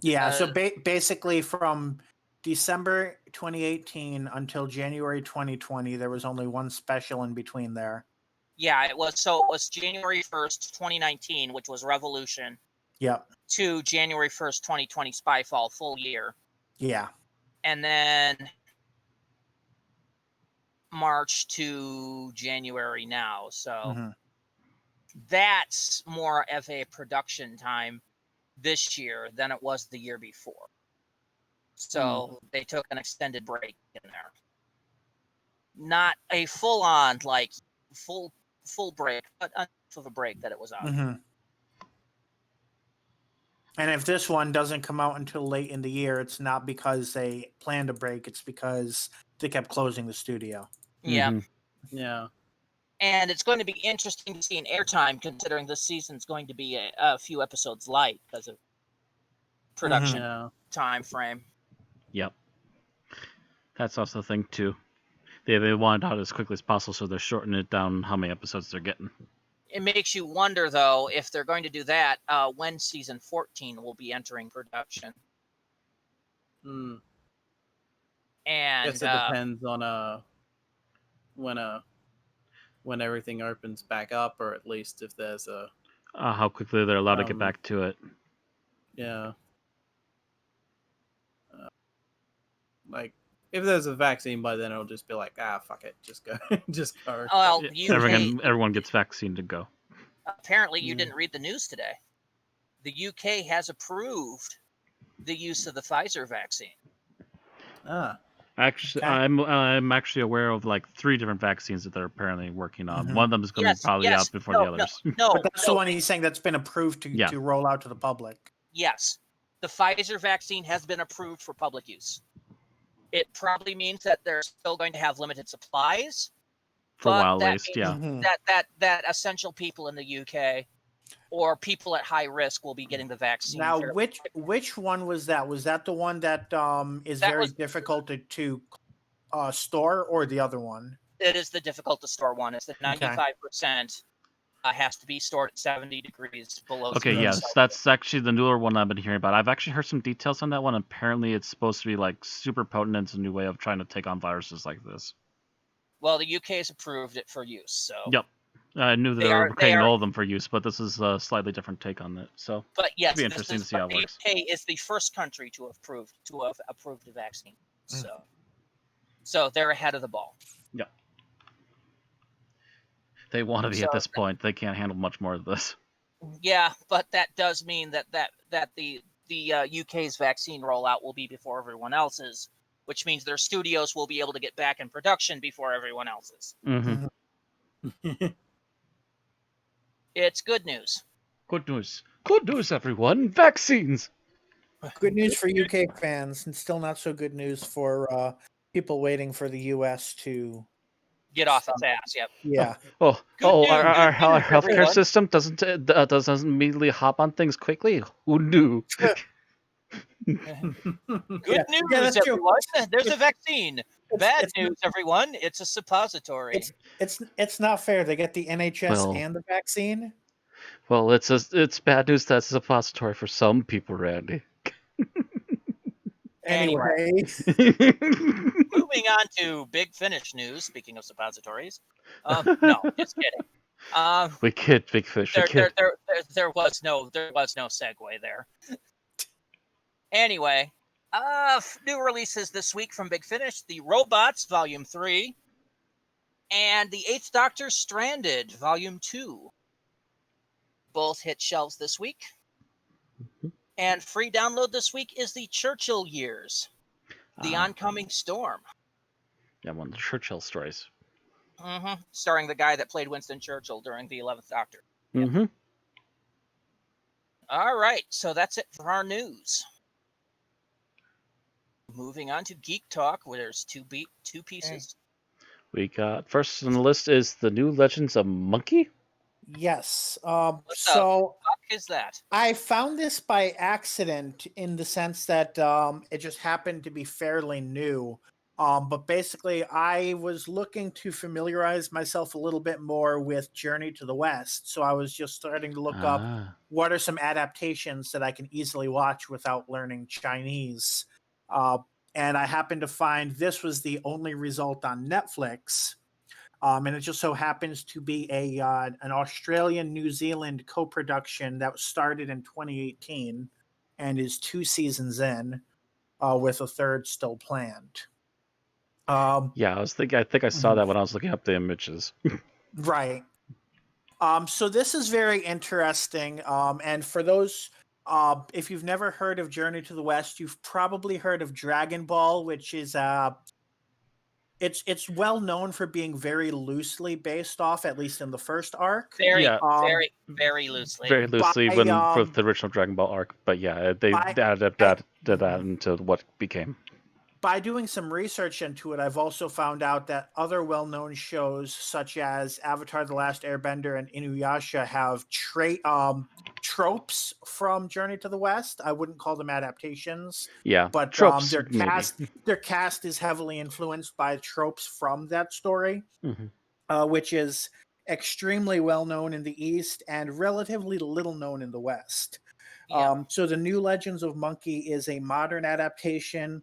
Yeah, so basically from December 2018 until January 2020, there was only one special in between there. Yeah, it was January 1st, 2019, which was Revolution, Yep. to January 1st, 2020, Spyfall, full year. Yeah. And then March to January now. So that's more of a production time this year than it was the year before. So they took an extended break in there. Not a full-on, like, full break, but enough of a break that it was out. And if this one doesn't come out until late in the year, it's not because they planned a break. It's because they kept closing the studio. Yeah. Yeah. And it's going to be interesting to see in airtime, considering this season's going to be a few episodes light because of production time frame. Yep. That's also the thing, too. They want it out as quickly as possible, so they're shortening it down how many episodes they're getting. It makes you wonder, though, if they're going to do that, when season 14 will be entering production. And And I guess it depends on when everything opens back up, or at least if there's how quickly they're allowed to get back to it. Yeah. Like, if there's a vaccine by then, it'll just be like, fuck it, just go, just go. Well, everyone gets vaccine to go. Apparently, you didn't read the news today. The UK has approved the use of the Pfizer vaccine. Actually, I'm actually aware of like 3 different vaccines that they're apparently working on. One of them is going to be probably out before the others. No, but that's the one he's saying that's been approved to roll out to the public. Yes, the Pfizer vaccine has been approved for public use. It probably means that they're still going to have limited supplies for a while, at least. That essential people in the UK or people at high risk will be getting the vaccine. Now, which one was that? Was that the one that is very difficult to store, or the other one? It is the difficult to store one. It's the 95%. Has to be stored at 70 degrees below Okay, 0 yes, Celsius. that's actually the newer one I've been hearing about. I've actually heard some details on that one. Apparently, it's supposed to be like super potent, and it's a new way of trying to take on viruses like this. Well, the UK has approved it for use, so. Yep, I knew they were creating all of them for use, but this is a slightly different take on it. So, but yes, it'll be interesting to see how it works. The UK is the first country to have approved the vaccine, so they're ahead of the ball. Yeah. They want to be at this point. They can't handle much more of this. Yeah, but that does mean that the UK's vaccine rollout will be before everyone else's, which means their studios will be able to get back in production before everyone else's. Mm-hmm. It's good news. Good news. Good news, everyone. Vaccines. Good news for UK fans, and still not so good news for people waiting for the US to get off its ass. Yep. Yeah. Our healthcare everyone. system doesn't immediately hop on things quickly. Who knew? Good Yeah, news, that's true. everyone. There's a vaccine. Bad news, everyone. It's a suppository. It's not fair. They get the NHS and the vaccine. Well, it's bad news. That's a suppository for some people, Randy. Anyway. Moving on to Big Finish news. Speaking of suppositories, no, just kidding. We kid, Big Fish. There was no segue there. Anyway, new releases this week from Big Finish: The Robots Volume 3 and The Eighth Doctor Stranded Volume 2. Both hit shelves this week. And free download this week is The Churchill Years, The Oncoming Storm. Yeah, one of the Churchill stories. Mm-hmm. Starring the guy that played Winston Churchill during The 11th Doctor. Mm-hmm. Yep. All right, so that's it for our news. Moving on to Geek Talk, where there's two pieces. We got first on the list is the New Legends of Monkey. Yes. What So the fuck is that? I found this by accident in the sense that it just happened to be fairly new. But basically, I was looking to familiarize myself a little bit more with Journey to the West. So I was just starting to look up what are some adaptations that I can easily watch without learning Chinese. And I happened to find this was the only result on Netflix. And it just so happens to be an Australian-New Zealand co-production that was started in 2018 and is 2 seasons in, with a third still planned. Yeah, I think I saw that when I was looking up the images. Right. So this is very interesting. And for those, if you've never heard of Journey to the West, you've probably heard of Dragon Ball, which is it's well known for being very loosely based off, at least in the first arc. Very loosely. Very loosely with the original Dragon Ball arc, but yeah, they added that into what became. By doing some research into it, I've also found out that other well-known shows such as Avatar: The Last Airbender and Inuyasha have tropes from Journey to the West. I wouldn't call them adaptations. Yeah, but tropes, their cast is heavily influenced by tropes from that story, which is extremely well known in the East and relatively little known in the West. Yeah. So the New Legends of Monkey is a modern adaptation.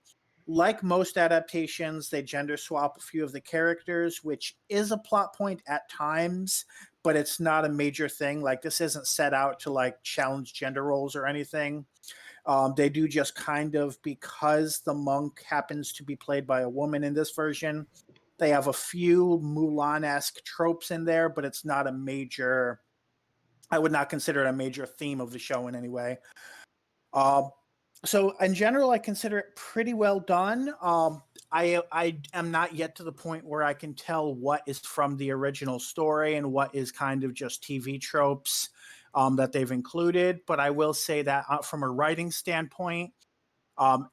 Like most adaptations, they gender swap a few of the characters, which is a plot point at times, but it's not a major thing. Like, this isn't set out to like challenge gender roles or anything. They do just kind of, because the monk happens to be played by a woman in this version, they have a few Mulan-esque tropes in there, but it's not a major, I would not consider it a major theme of the show in any way. So in general, I consider it pretty well done. I am not yet to the point where I can tell what is from the original story and what is kind of just TV tropes that they've included. But I will say that from a writing standpoint,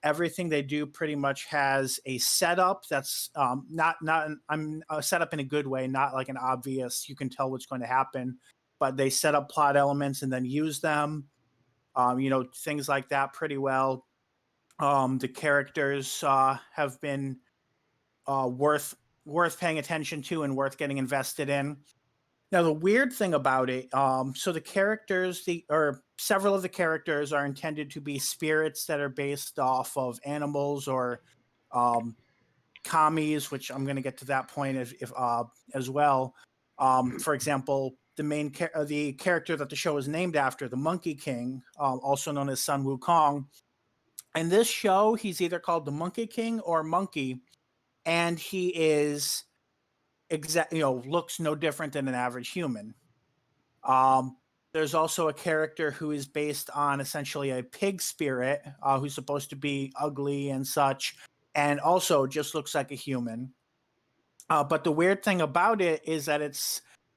everything they do pretty much has a setup that's not a setup in a good way, not like an obvious, you can tell what's going to happen, but they set up plot elements and then use them. Things like that pretty well. The characters have been worth worth paying attention to and worth getting invested in. Now, the weird thing about it, so the characters, several of the characters are intended to be spirits that are based off of animals or commies, which I'm going to get to that point as well. For example, the character that the show is named after, the Monkey King, also known as Sun Wukong. In this show, he's either called the Monkey King or Monkey, and he is looks no different than an average human. There's also a character who is based on essentially a pig spirit, who's supposed to be ugly and such, and also just looks like a human. But the weird thing about it is that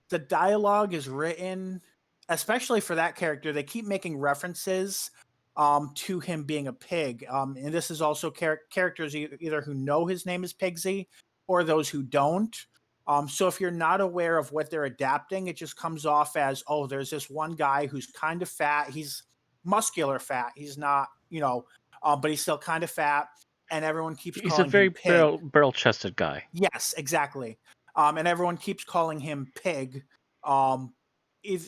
the dialogue is written, especially for that character. They keep making references to him being a pig, and this is also characters either who know his name is Pigsy or those who don't. So if you're not aware of what they're adapting, it just comes off as, oh, there's this one guy who's kind of fat. He's muscular fat. He's not, but he's still kind of fat, and everyone keeps He's a calling very him Pig. barrel-chested guy. Yes, exactly. And everyone keeps calling him Pig,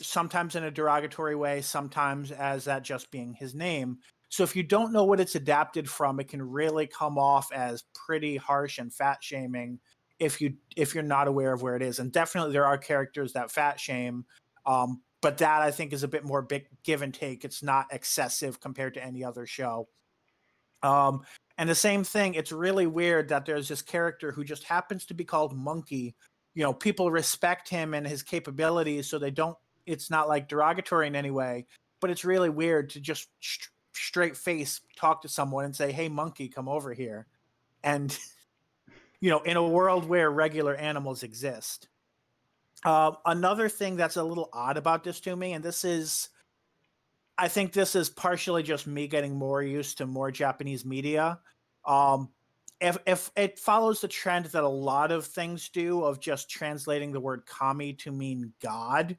sometimes in a derogatory way, sometimes as that just being his name. So if you don't know what it's adapted from, it can really come off as pretty harsh and fat shaming if you're not aware of where it is. And definitely there are characters that fat shame, but that I think is a bit more big give and take. It's not excessive compared to any other show. And the same thing, it's really weird that there's this character who just happens to be called Monkey. People respect him and his capabilities, so it's not like derogatory in any way, but it's really weird to just straight face talk to someone and say, hey, Monkey, come over here. And, in a world where regular animals exist. Another thing that's a little odd about this to me, and I think this is partially just me getting more used to more Japanese media. If it follows the trend that a lot of things do of just translating the word kami to mean God.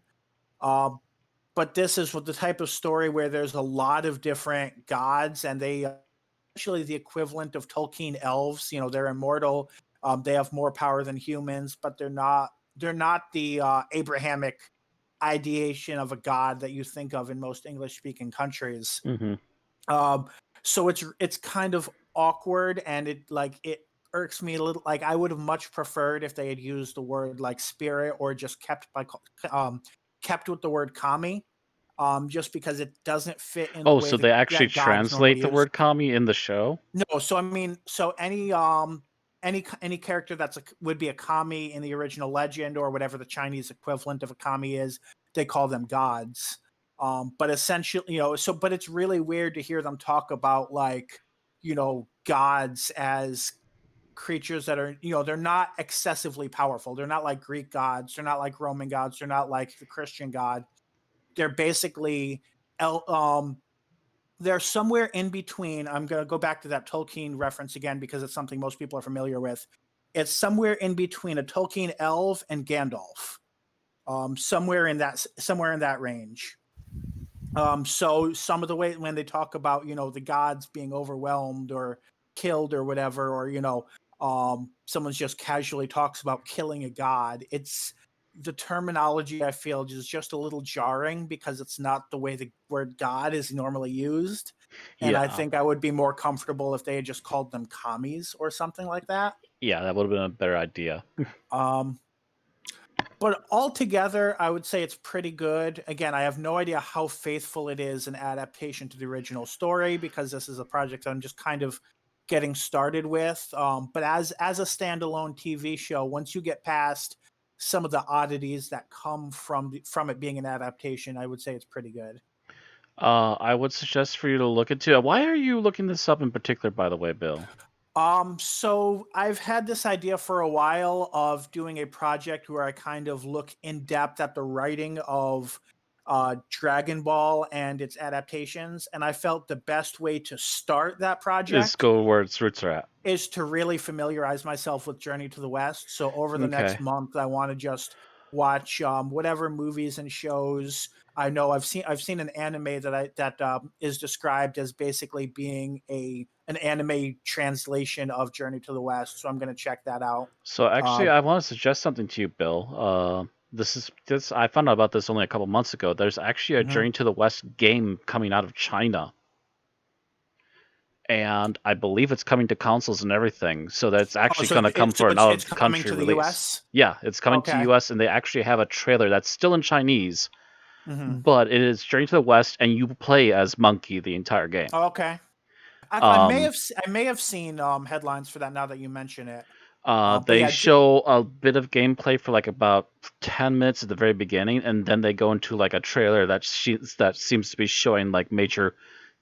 But this is the type of story where there's a lot of different gods, and they actually the equivalent of Tolkien elves. They're immortal. They have more power than humans, but they're not the Abrahamic ideation of a god that you think of in most English-speaking countries. Mm-hmm. So it's kind of awkward, and it irks me a little. Like, I would have much preferred if they had used the word like spirit, or just kept with the word kami, just because it doesn't fit in the way so they actually that gods normally translate the use. word kami in the show? No, so I mean, so any character would be a kami in the original legend, or whatever the Chinese equivalent of a kami is, they call them gods. But essentially, but it's really weird to hear them talk about gods as creatures that are, they're not excessively powerful. They're not like Greek gods. They're not like Roman gods. They're not like the Christian God. They're basically, they're somewhere in between. I'm going to go back to that Tolkien reference again because it's something most people are familiar with. It's somewhere in between a Tolkien elf and Gandalf, somewhere in that range. So some of the way when they talk about, the gods being overwhelmed or killed or whatever, or, someone's just casually talks about killing a god, it's the terminology I feel is just a little jarring because it's not the way the word God is normally used. And I think I would be more comfortable if they had just called them commies or something like that. Yeah, that would have been a better idea. But altogether, I would say it's pretty good. Again, I have no idea how faithful it is an adaptation to the original story because this is a project I'm just kind of getting started with. But as a standalone TV show, once you get past some of the oddities that come from it being an adaptation, I would say it's pretty good. I would suggest for you to look into it. Why are you looking this up in particular, by the way, Bill? So I've had this idea for a while of doing a project where I kind of look in depth at the writing of Dragon Ball and its adaptations, and I felt the best way to start that project Is go where its roots are at. Is to really familiarize myself with Journey to the West. So over the next month, I want to just watch whatever movies and shows I know. I've seen an anime that is described as basically being an anime translation of Journey to the West, so I'm going to check that out. So actually, I want to suggest something to you, Bill. This I found out about this only a couple months ago. There's actually a Journey to the West game coming out of China, and I believe it's coming to consoles and everything. So that's actually going to come for an out of country release. US? Yeah, it's coming to US, and they actually have a trailer that's still in Chinese, but it is Journey to the West, and you play as Monkey the entire game. Okay. I may have seen headlines for that now that you mention it. They show a bit of gameplay for like about 10 minutes at the very beginning, and then they go into like a trailer that seems to be showing like major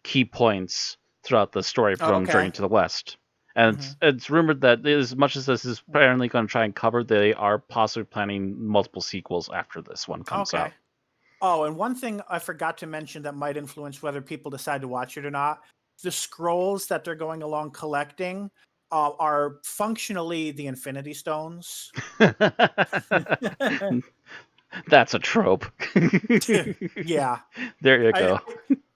key points throughout the story from Journey to the West. And it's rumored that as much as this is apparently going to try and cover, they are possibly planning multiple sequels after this one comes out. Oh, and one thing I forgot to mention that might influence whether people decide to watch it or not, the scrolls that they're going along collecting are functionally the Infinity Stones. That's a trope. Yeah. There you go.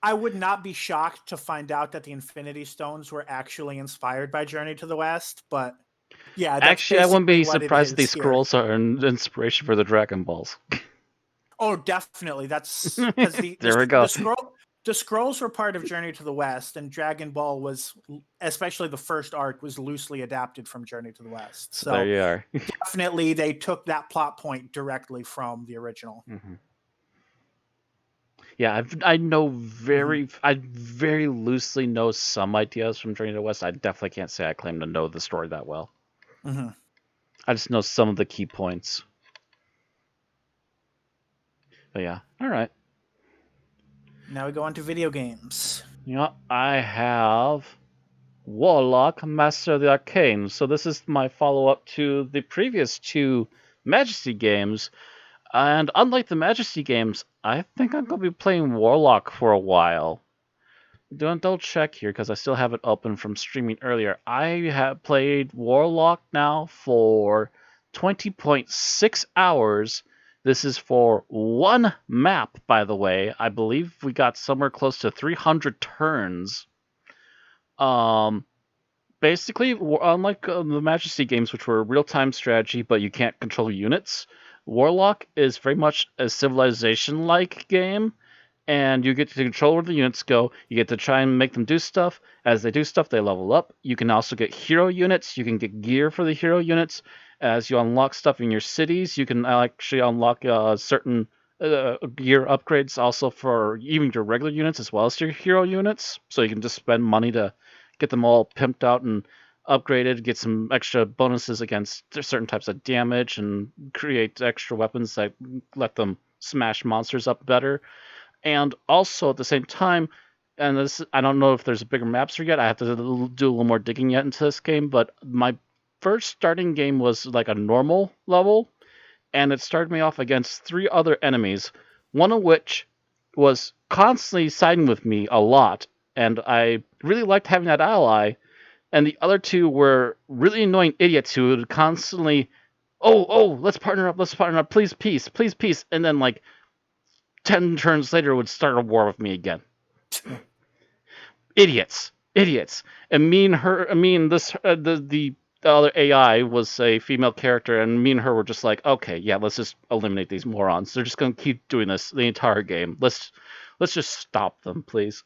I would not be shocked to find out that the Infinity Stones were actually inspired by Journey to the West, but yeah. Actually, I wouldn't be surprised if these scrolls are an inspiration for the Dragon Balls. Oh, definitely. That's because there we go. The scrolls were part of Journey to the West, and Dragon Ball was, especially the first arc, was loosely adapted from Journey to the West. So there you are. Definitely, they took that plot point directly from the original. Yeah, I very loosely know some ideas from Journey to the West. I definitely can't say I claim to know the story that well. I just know some of the key points. But yeah, all right. Now we go on to video games. Yeah, I have Warlock, Master of the Arcane. So this is my follow-up to the previous two Majesty games. And unlike the Majesty games, I think I'm going to be playing Warlock for a while. Doing a double check here because I still have it open from streaming earlier. I have played Warlock now for 20.6 hours. This is for one map, by the way. I believe we got somewhere close to 300 turns. Basically, unlike the Majesty games, which were real-time strategy, but you can't control units, Warlock is very much a Civilization-like game, and you get to control where the units go. You get to try and make them do stuff. As they do stuff, they level up. You can also get hero units. You can get gear for the hero units. As you unlock stuff in your cities, you can actually unlock certain gear upgrades also for even your regular units as well as your hero units. So you can just spend money to get them all pimped out and upgraded, get some extra bonuses against certain types of damage, and create extra weapons that let them smash monsters up better. And also at the same time, and this, I don't know if there's bigger maps here yet. I have to do a little more digging yet into this game, but my first starting game was like a normal level, and it started me off against 3 other enemies, one of which was constantly siding with me a lot, and I really liked having that ally, and the other 2 were really annoying idiots who would constantly, let's partner up, please peace, and then like 10 turns later would start a war with me again. Idiots. And the other AI was a female character, and me and her were just like, okay, yeah, let's just eliminate these morons. They're just gonna keep doing this the entire game. Let's just stop them, please.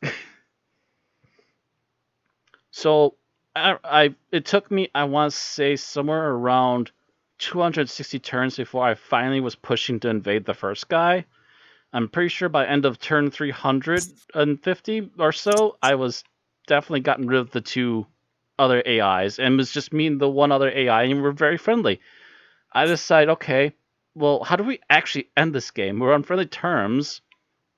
So it took me, I want to say, somewhere around 260 turns before I finally was pushing to invade the first guy. I'm pretty sure by end of turn 350 or so, I was definitely gotten rid of the 2 other AIs, and it was just me and the one other AI, and we're very friendly. I decided, okay, well, how do we actually end this game? We're on friendly terms.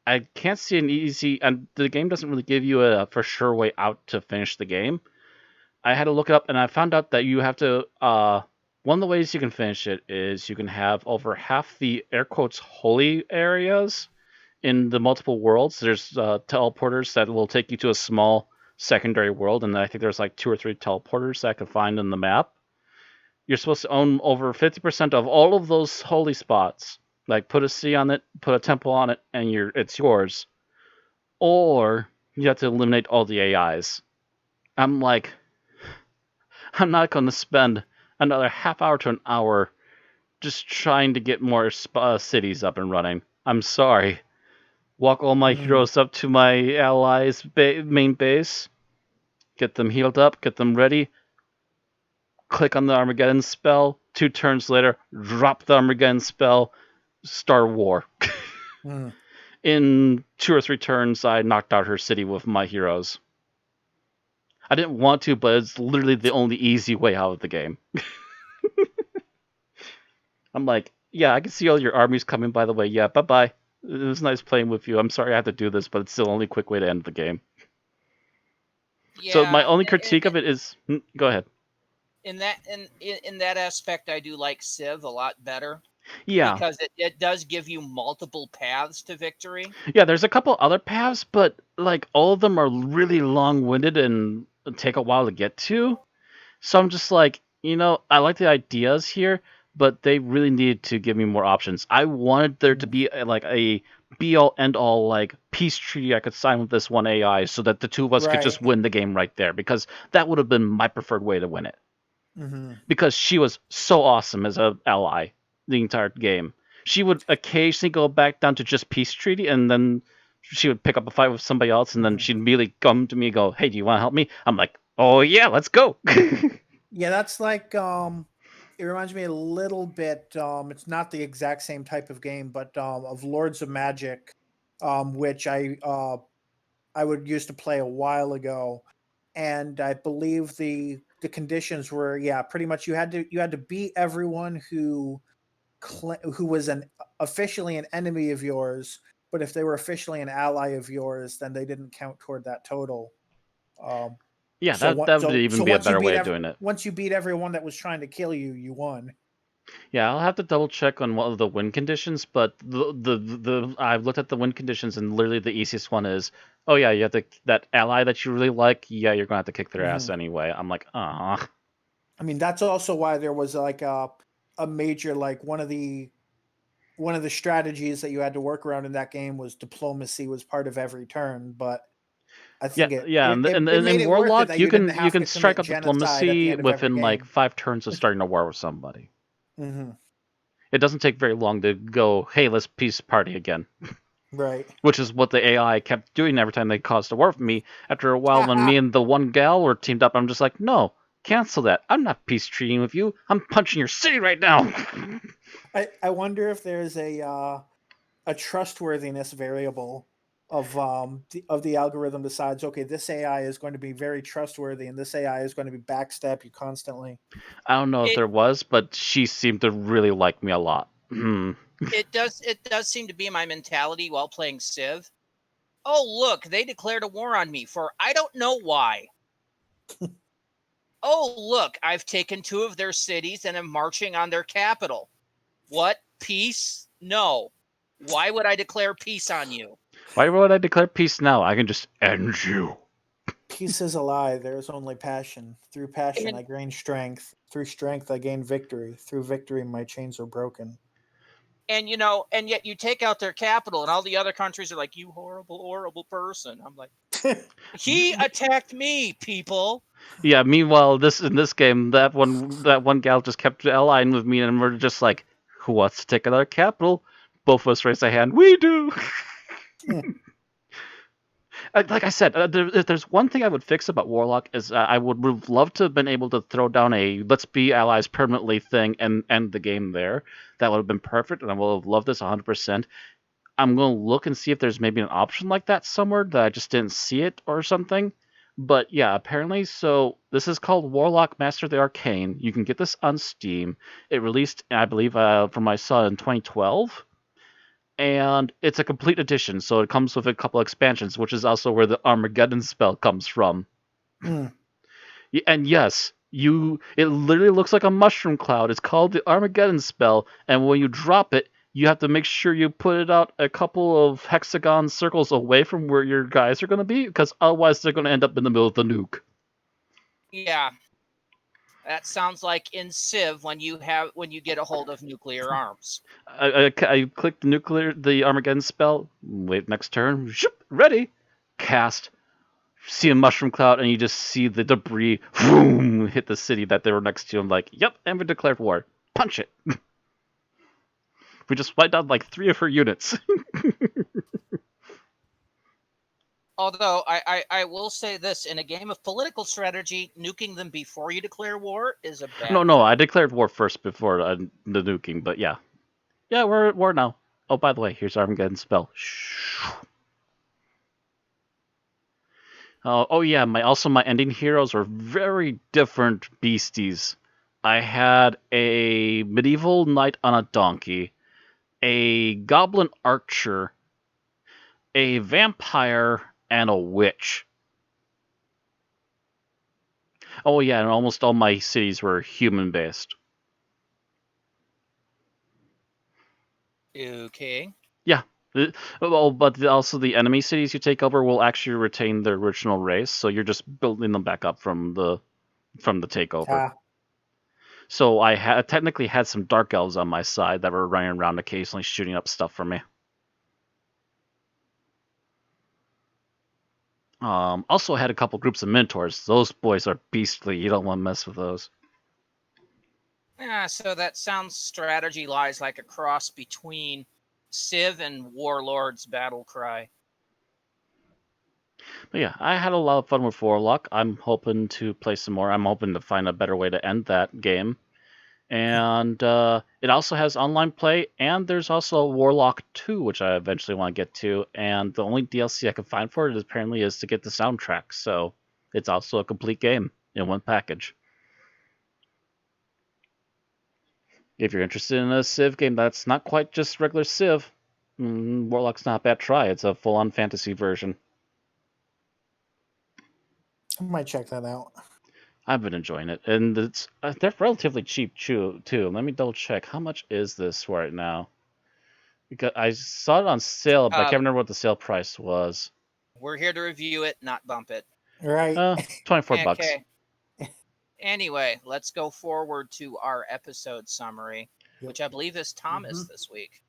I can't see an easy, and the game doesn't really give you a for sure way out to finish the game. I had to look it up, and I found out that you have to, one of the ways you can finish it is you can have over half the air quotes holy areas in the multiple worlds. There's teleporters that will take you to a small secondary world, and I think there's like 2 or 3 teleporters that I could find in the map. You're supposed to own over 50% of all of those holy spots. Like, put a sea on it, put a temple on it, and it's yours. Or you have to eliminate all the AIs. I'm like, I'm not going to spend another half hour to an hour just trying to get more cities up and running. I'm sorry. Walk all my heroes up to my allies' main base, get them healed up, get them ready, click on the Armageddon spell, 2 turns later, drop the Armageddon spell, start war. In 2 or 3 turns, I knocked out her city with my heroes. I didn't want to, but it's literally the only easy way out of the game. I'm like, yeah, I can see all your armies coming, by the way. Yeah, bye-bye. It was nice playing with you. I'm sorry I had to do this, but it's still the only quick way to end the game. Yeah, So my only critique of it is... Go ahead. In that aspect, I do like Civ a lot better. Yeah. Because it does give you multiple paths to victory. Yeah, there's a couple other paths, but like all of them are really long-winded and take a while to get to. So I'm just like, I like the ideas here, but they really needed to give me more options. I wanted there to be like a be-all, end-all like peace treaty I could sign with this one AI so that the two of us could just win the game right there, because that would have been my preferred way to win it. Because she was so awesome as an ally the entire game. She would occasionally go back down to just peace treaty, and then she would pick up a fight with somebody else, and then she'd immediately come to me and go, "Hey, do you want to help me?" I'm like, "Oh yeah, let's go." Yeah, that's like it reminds me a little bit. It's not the exact same type of game, but of Lords of Magic, which I would used to play a while ago, and I believe the conditions were pretty much you had to beat everyone who was officially an enemy of yours, but if they were officially an ally of yours, then they didn't count toward that total. Yeah, that would even be a better way of doing it. Once you beat everyone that was trying to kill you, you won. Yeah, I'll have to double check on what of the win conditions, but the I've looked at the win conditions, and literally the easiest one is, oh yeah, you have to that ally that you really like, yeah, you're gonna have to kick their ass anyway. I'm like, ah. I mean, that's also why there was like a major, like one of the strategies that you had to work around in that game was diplomacy was part of every turn, but I think it made in it Warlock worth it that you didn't can have to strike commit up genocide at the diplomacy end of every within like game. 5 turns of starting a war with somebody. It doesn't take very long to go, hey, let's peace party again. Right. Which is what the AI kept doing every time they caused a war with me. After a while, when me and the one gal were teamed up, I'm just like, no, cancel that. I'm not peace treating with you. I'm punching your city right now. I wonder if there's a trustworthiness variable of the algorithm decides, okay, this AI is going to be very trustworthy and this AI is going to be backstab you constantly. I don't know if there was, but she seemed to really like me a lot. It does seem to be my mentality while playing Civ. Oh, look, they declared a war on me for I don't know why. Oh, look, I've taken 2 of their cities and am marching on their capital. What? Peace? No. Why would I declare peace on you? Why would I declare peace now? I can just end you. Peace is a lie. There is only passion. Through passion, I gain strength. Through strength, I gain victory. Through victory, my chains are broken. And and yet you take out their capital, and all the other countries are like, "You horrible, horrible person." I'm like, he attacked me, people. Yeah. Meanwhile, in this game, that one gal just kept allying with me, and we're just like, who wants to take another capital? Both of us raise a hand. We do. Like I said, if there's one thing I would fix about Warlock is I would love to have been able to throw down a let's be allies permanently thing and end the game there. That would have been perfect, and I would have loved this 100%. I'm going to look and see if there's maybe an option like that somewhere that I just didn't see it or something. But yeah, apparently, so this is called Warlock Master of the Arcane. You can get this on Steam. It released, I believe, from my son in 2012. And it's a complete edition, so it comes with a couple expansions, which is also where the Armageddon spell comes from. And yes, it literally looks like a mushroom cloud. It's called the Armageddon spell, and when you drop it, you have to make sure you put it out a couple of hexagon circles away from where your guys are going to be, because otherwise they're going to end up in the middle of the nuke. Yeah. That sounds like in Civ when you get a hold of nuclear arms. I click the Armageddon spell. Wait, next turn. Ready. Cast. see a mushroom cloud, and you just see the debris boom, hit the city that they were next to. I'm like, yep, Amber declared war. Punch it. We just wiped out like 3 of her units. Although I will say this, in a game of political strategy, nuking them before you declare war is a bad No, thing. I declared war first before the nuking, but yeah. Yeah, we're at war now. Oh, by the way, here's Armageddon's spell. Oh yeah, my ending heroes are very different beasties. I had a medieval knight on a donkey, a goblin archer, a vampire, and a witch. Oh yeah, and almost all my cities were human based. Okay. Yeah. Well, but also the enemy cities you take over will actually retain their original race, so you're just building them back up from the takeover. So I technically had some dark elves on my side that were running around occasionally shooting up stuff for me. Also had a couple groups of mentors. Those boys are beastly. You don't want to mess with those. Yeah, so that sounds strategy lies like a cross between Civ and Warlord's Battle Cry. But yeah, I had a lot of fun with Warlock. I'm hoping to play some more. I'm hoping to find a better way to end that game. And it also has online play, and there's also Warlock 2, which I eventually want to get to. And the only DLC I can find for it apparently is to get the soundtrack. So it's also a complete game in one package. If you're interested in a Civ game that's not quite just regular Civ, Warlock's not a bad try. It's a full-on fantasy version. I might check that out. I've been enjoying it, and they're relatively cheap too. Let me double check. How much is this right now? Because I saw it on sale, but I can't remember what the sale price was. We're here to review it, not bump it. Right. $24. Okay. Anyway, let's go forward to our episode summary, which I believe is Thomas this week.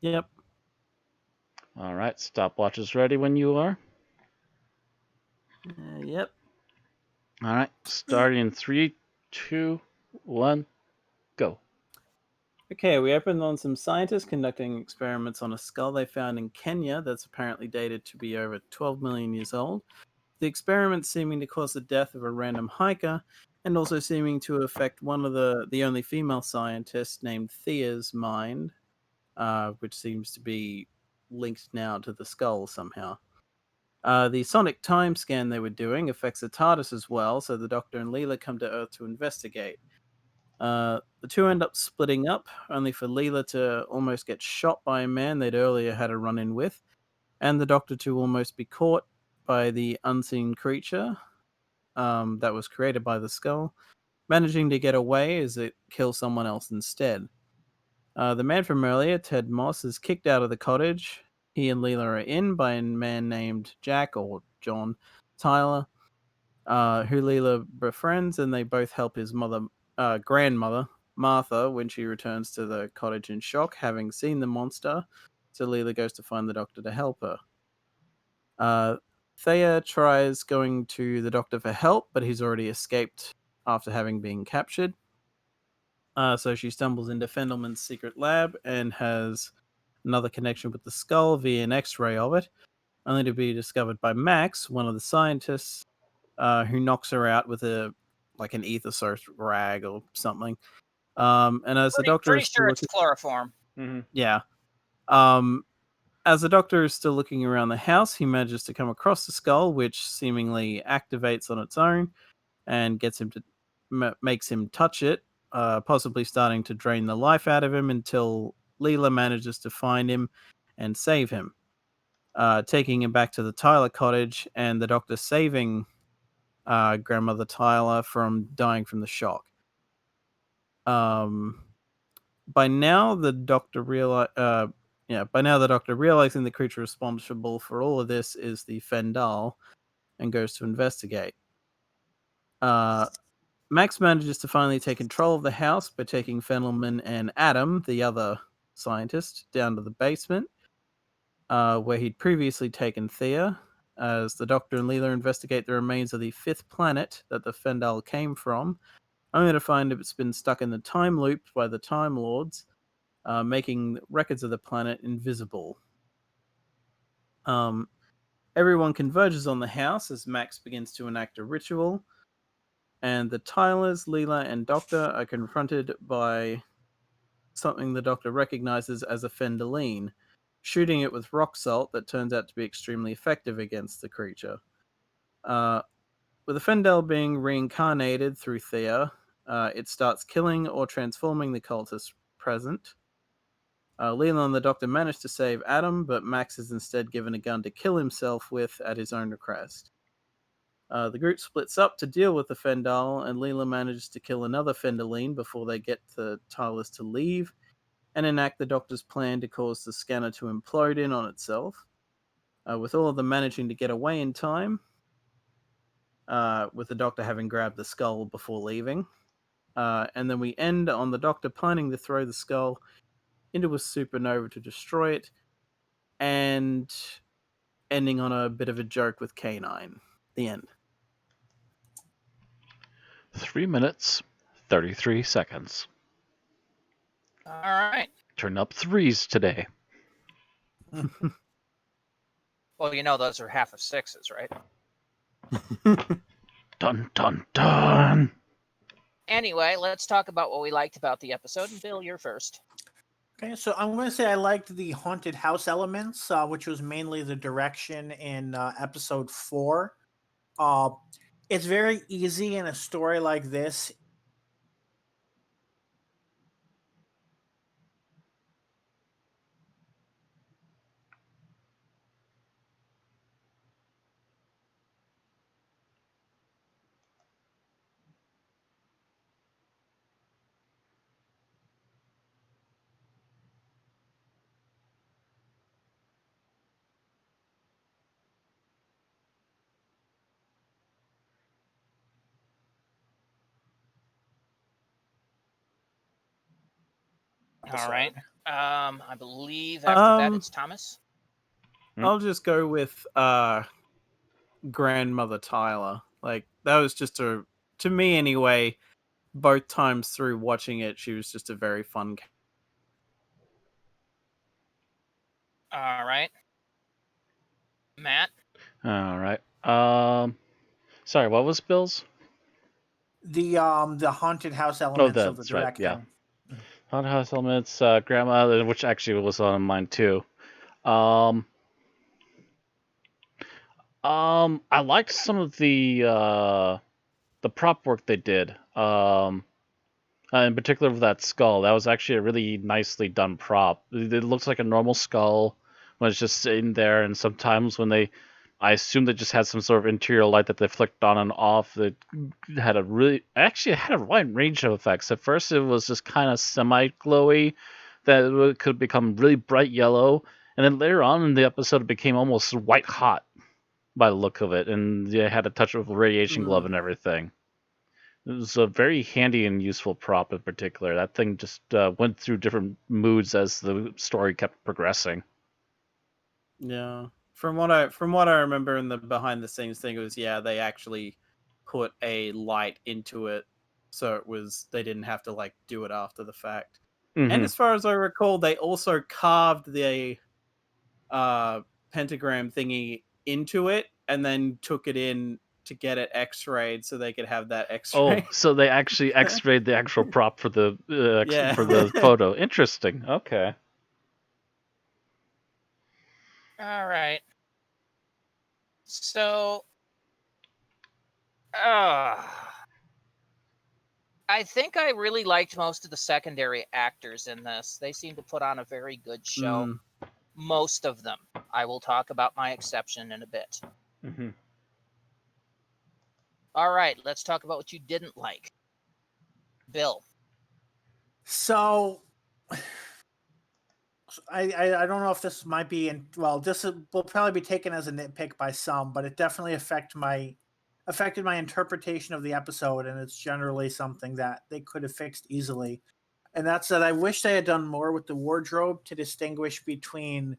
Yep. All right, stopwatch is ready when you are. Yep. All right, starting in 3, 2, 1, go. Okay, we opened on some scientists conducting experiments on a skull they found in Kenya that's apparently dated to be over 12 million years old. The experiment seeming to cause the death of a random hiker, and also seeming to affect one of the only female scientists named Thea's mind, which seems to be linked now to the skull somehow. The sonic time scan they were doing affects the TARDIS as well, so the Doctor and Leela come to Earth to investigate. The two end up splitting up, only for Leela to almost get shot by a man they'd earlier had a run-in with, and the Doctor to almost be caught by the unseen creature that was created by the skull, managing to get away as it kills someone else instead. The man from earlier, Ted Moss, is kicked out of the cottage. He and Leela are in by a man named Jack or John Tyler, who Leela befriends, and they both help his grandmother, Martha, when she returns to the cottage in shock, having seen the monster. So Leela goes to find the Doctor to help her. Thea tries going to the Doctor for help, but he's already escaped after having been captured. So she stumbles into Fendelman's secret lab and has another connection with the skull via an X-ray of it, only to be discovered by Max, one of the scientists, who knocks her out with an ether source rag or something. And as the Doctor pretty is sure it's chloroform. Yeah. As the Doctor is still looking around the house, he manages to come across the skull, which seemingly activates on its own and gets him to makes him touch it, possibly starting to drain the life out of him until Leela manages to find him and save him, taking him back to the Tyler cottage, and the Doctor saving grandmother Tyler from dying from the shock. By now, the Doctor realizing the creature responsible for all of this is the Fendahl, and goes to investigate. Max manages to finally take control of the house by taking Fendelman and Adam, the other scientist, down to the basement, where he'd previously taken Thea, As the Doctor and Leela investigate the remains of the 5th planet that the Fendahl came from, only to find it's been stuck in the time loop by the Time Lords, making records of the planet invisible. Everyone converges on the house as Max begins to enact a ritual, and the Tylers, Leela, and Doctor are confronted by something the Doctor recognizes as a Fendaline, shooting it with rock salt that turns out to be extremely effective against the creature. With the Fendahl being reincarnated through Thea, it starts killing or transforming the cultists present. Leela and the Doctor manage to save Adam, but Max is instead given a gun to kill himself with at his own request. The group splits up to deal with the Fendahl, and Leela manages to kill another Fendaline before they get the Tylers to leave, and enact the Doctor's plan to cause the scanner to implode in on itself. With all of them managing to get away in time, with the Doctor having grabbed the skull before leaving. And then we end on the Doctor planning to throw the skull into a supernova to destroy it, and ending on a bit of a joke with K9. The end. 3 minutes, 33 seconds. All right. Turn up threes today. Well, you know those are half of sixes, right? Dun, dun, dun. Anyway, let's talk about what we liked about the episode. And Bill, you're first. Okay, so I'm going to say I liked the haunted house elements, which was mainly the direction in episode 4. It's very easy in a story like this. All right. I believe after that it's Thomas. I'll just go with Grandmother Tyler. Like, that was just to me anyway, both times through watching it, she was just a very fun. All right. Matt? All right. Sorry, what was Bill's? The haunted house elements of the that's right, direction. yeah. Haunted house elements, Grandma, which actually was on mine too. I liked some of the prop work they did. In particular with that skull, that was actually a really nicely done prop. It looks like a normal skull when it's just sitting there, and sometimes when I assume they just had some sort of interior light that they flicked on and off. That had a wide range of effects. At first, it was just kind of semi-glowy, that it could become really bright yellow, and then later on in the episode, it became almost white hot by the look of it, and it had a touch of radiation glove and everything. It was a very handy and useful prop in particular. That thing just went through different moods as the story kept progressing. Yeah. From what I remember in the behind the scenes thing, it was they actually put a light into it, so they didn't have to like do it after the fact. Mm-hmm. And as far as I recall, they also carved the pentagram thingy into it and then took it in to get it x-rayed so they could have that x-ray. Oh, so they actually x-rayed the actual prop for the for the photo. Interesting. Okay. All right. So, I think I really liked most of the secondary actors in this. They seem to put on a very good show. Most of them. I will talk about my exception in a bit. Mm-hmm. All right, let's talk about what you didn't like. Bill. So, I don't know if this might be this will probably be taken as a nitpick by some, but it definitely affected my interpretation of the episode, and it's generally something that they could have fixed easily. And that's that I wish they had done more with the wardrobe to distinguish between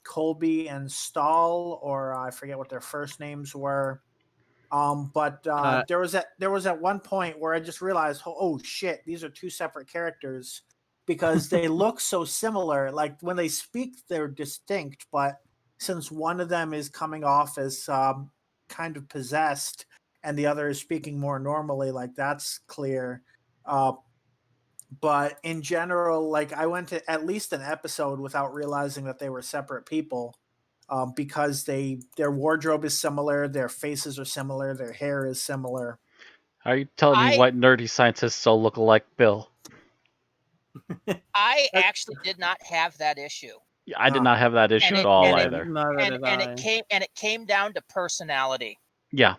Colby and Stahl, or I forget what their first names were. But there was at one point where I just realized, oh shit, these are two separate characters because they look so similar. Like when they speak, they're distinct, but since one of them is coming off as kind of possessed and the other is speaking more normally, like that's clear. But in general, like I went to at least an episode without realizing that they were separate people. Because their wardrobe is similar, their faces are similar, their hair is similar. Are you telling me white nerdy scientists all look alike, Bill? I actually did not have that issue. Yeah, I did not have that issue at all either. It came down to personality. Yeah.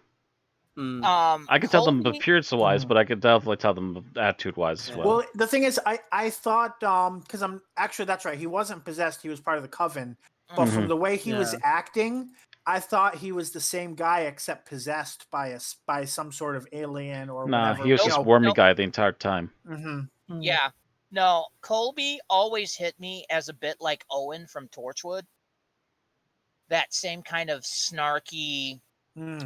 I could tell them Colby- appearance-wise, but I could definitely tell them attitude-wise as well. Well, the thing is, I thought because I'm actually that's right. He wasn't possessed. He was part of the coven. But from the way he was acting, I thought he was the same guy except possessed by some sort of alien or whatever. He was just wormy guy the entire time. Mm-hmm. Yeah. No, Colby always hit me as a bit like Owen from Torchwood. That same kind of snarky,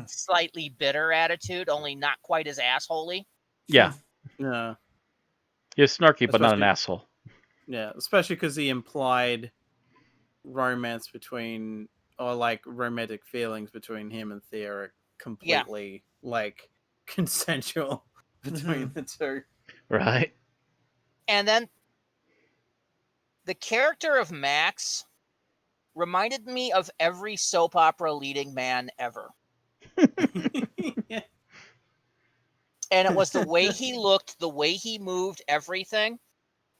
slightly bitter attitude, only not quite as assholey. Yeah. Yeah. He's snarky, but not an asshole. Yeah, especially because he implied romance between, or like romantic feelings between him and Thea are completely like consensual between the two. Right. And then the character of Max reminded me of every soap opera leading man ever. Yeah. And it was the way he looked, the way he moved, everything.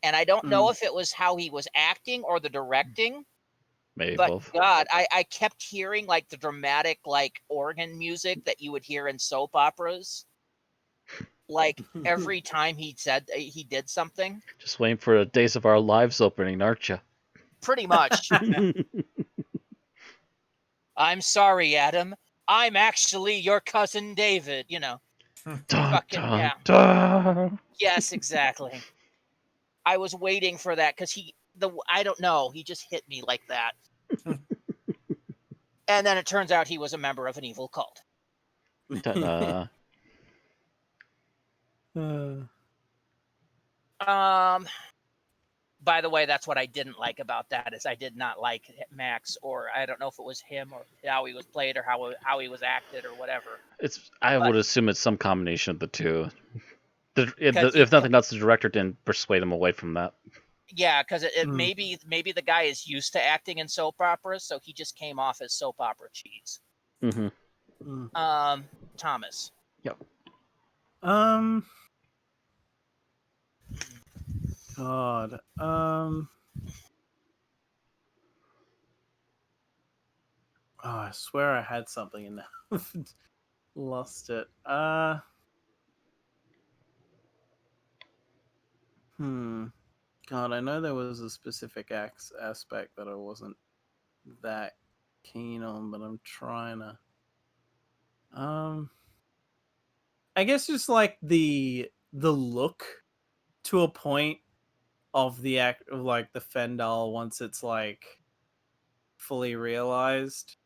And I don't know if it was how he was acting or the directing. Maybe but both. God, I kept hearing like the dramatic like organ music that you would hear in soap operas. Like every time he said he did something. Just waiting for a Days of Our Lives opening, aren't you? Pretty much. I'm sorry, Adam. I'm actually your cousin David, you know. Dun, dun, dun. Yes, exactly. I was waiting for that because I don't know, he just hit me like that. And then it turns out he was a member of an evil cult. By the way, that's what I didn't like about that is I did not like Max, or I don't know if it was him or how he was played or how he was acted or whatever. I would assume it's some combination of the two. If nothing else, the director didn't persuade him away from that. Yeah, because maybe the guy is used to acting in soap operas, so he just came off as soap opera cheese. Thomas. Yep. God. I swear I had something in there. Lost it. God, I know there was a specific aspect that I wasn't that keen on, but I'm trying to. I guess just like the look to a point of the act of like the Fendahl once it's like fully realized,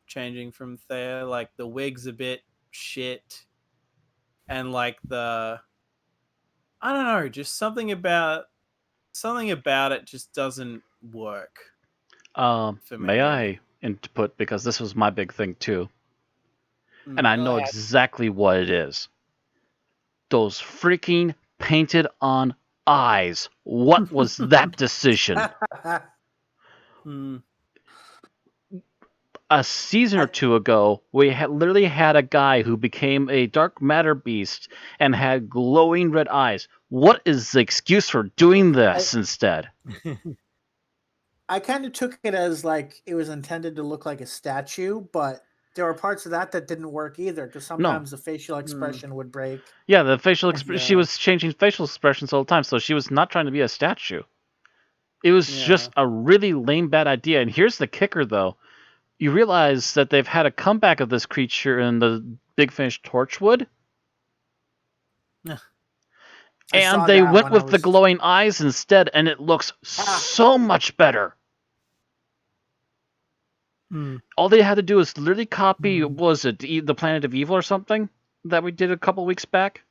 changing from Thea, like the wig's a bit shit, and like I don't know, just something about it just doesn't work. May I input, because this was my big thing too, and I know exactly what it is. Those freaking painted on eyes. What was that decision? A season or two ago, we literally had a guy who became a dark matter beast and had glowing red eyes. What is the excuse for doing this instead? I kind of took it as like it was intended to look like a statue, but there were parts of that didn't work either because sometimes the facial expression would break. Yeah, the facial expression. She was changing facial expressions all the time, so she was not trying to be a statue. It was just a really lame, bad idea. And here's the kicker, though. You realize that they've had a comeback of this creature in the Big Finish Torchwood? And they went with the glowing eyes instead, and it looks so much better. All they had to do is literally copy, was it the Planet of Evil or something that we did a couple weeks back?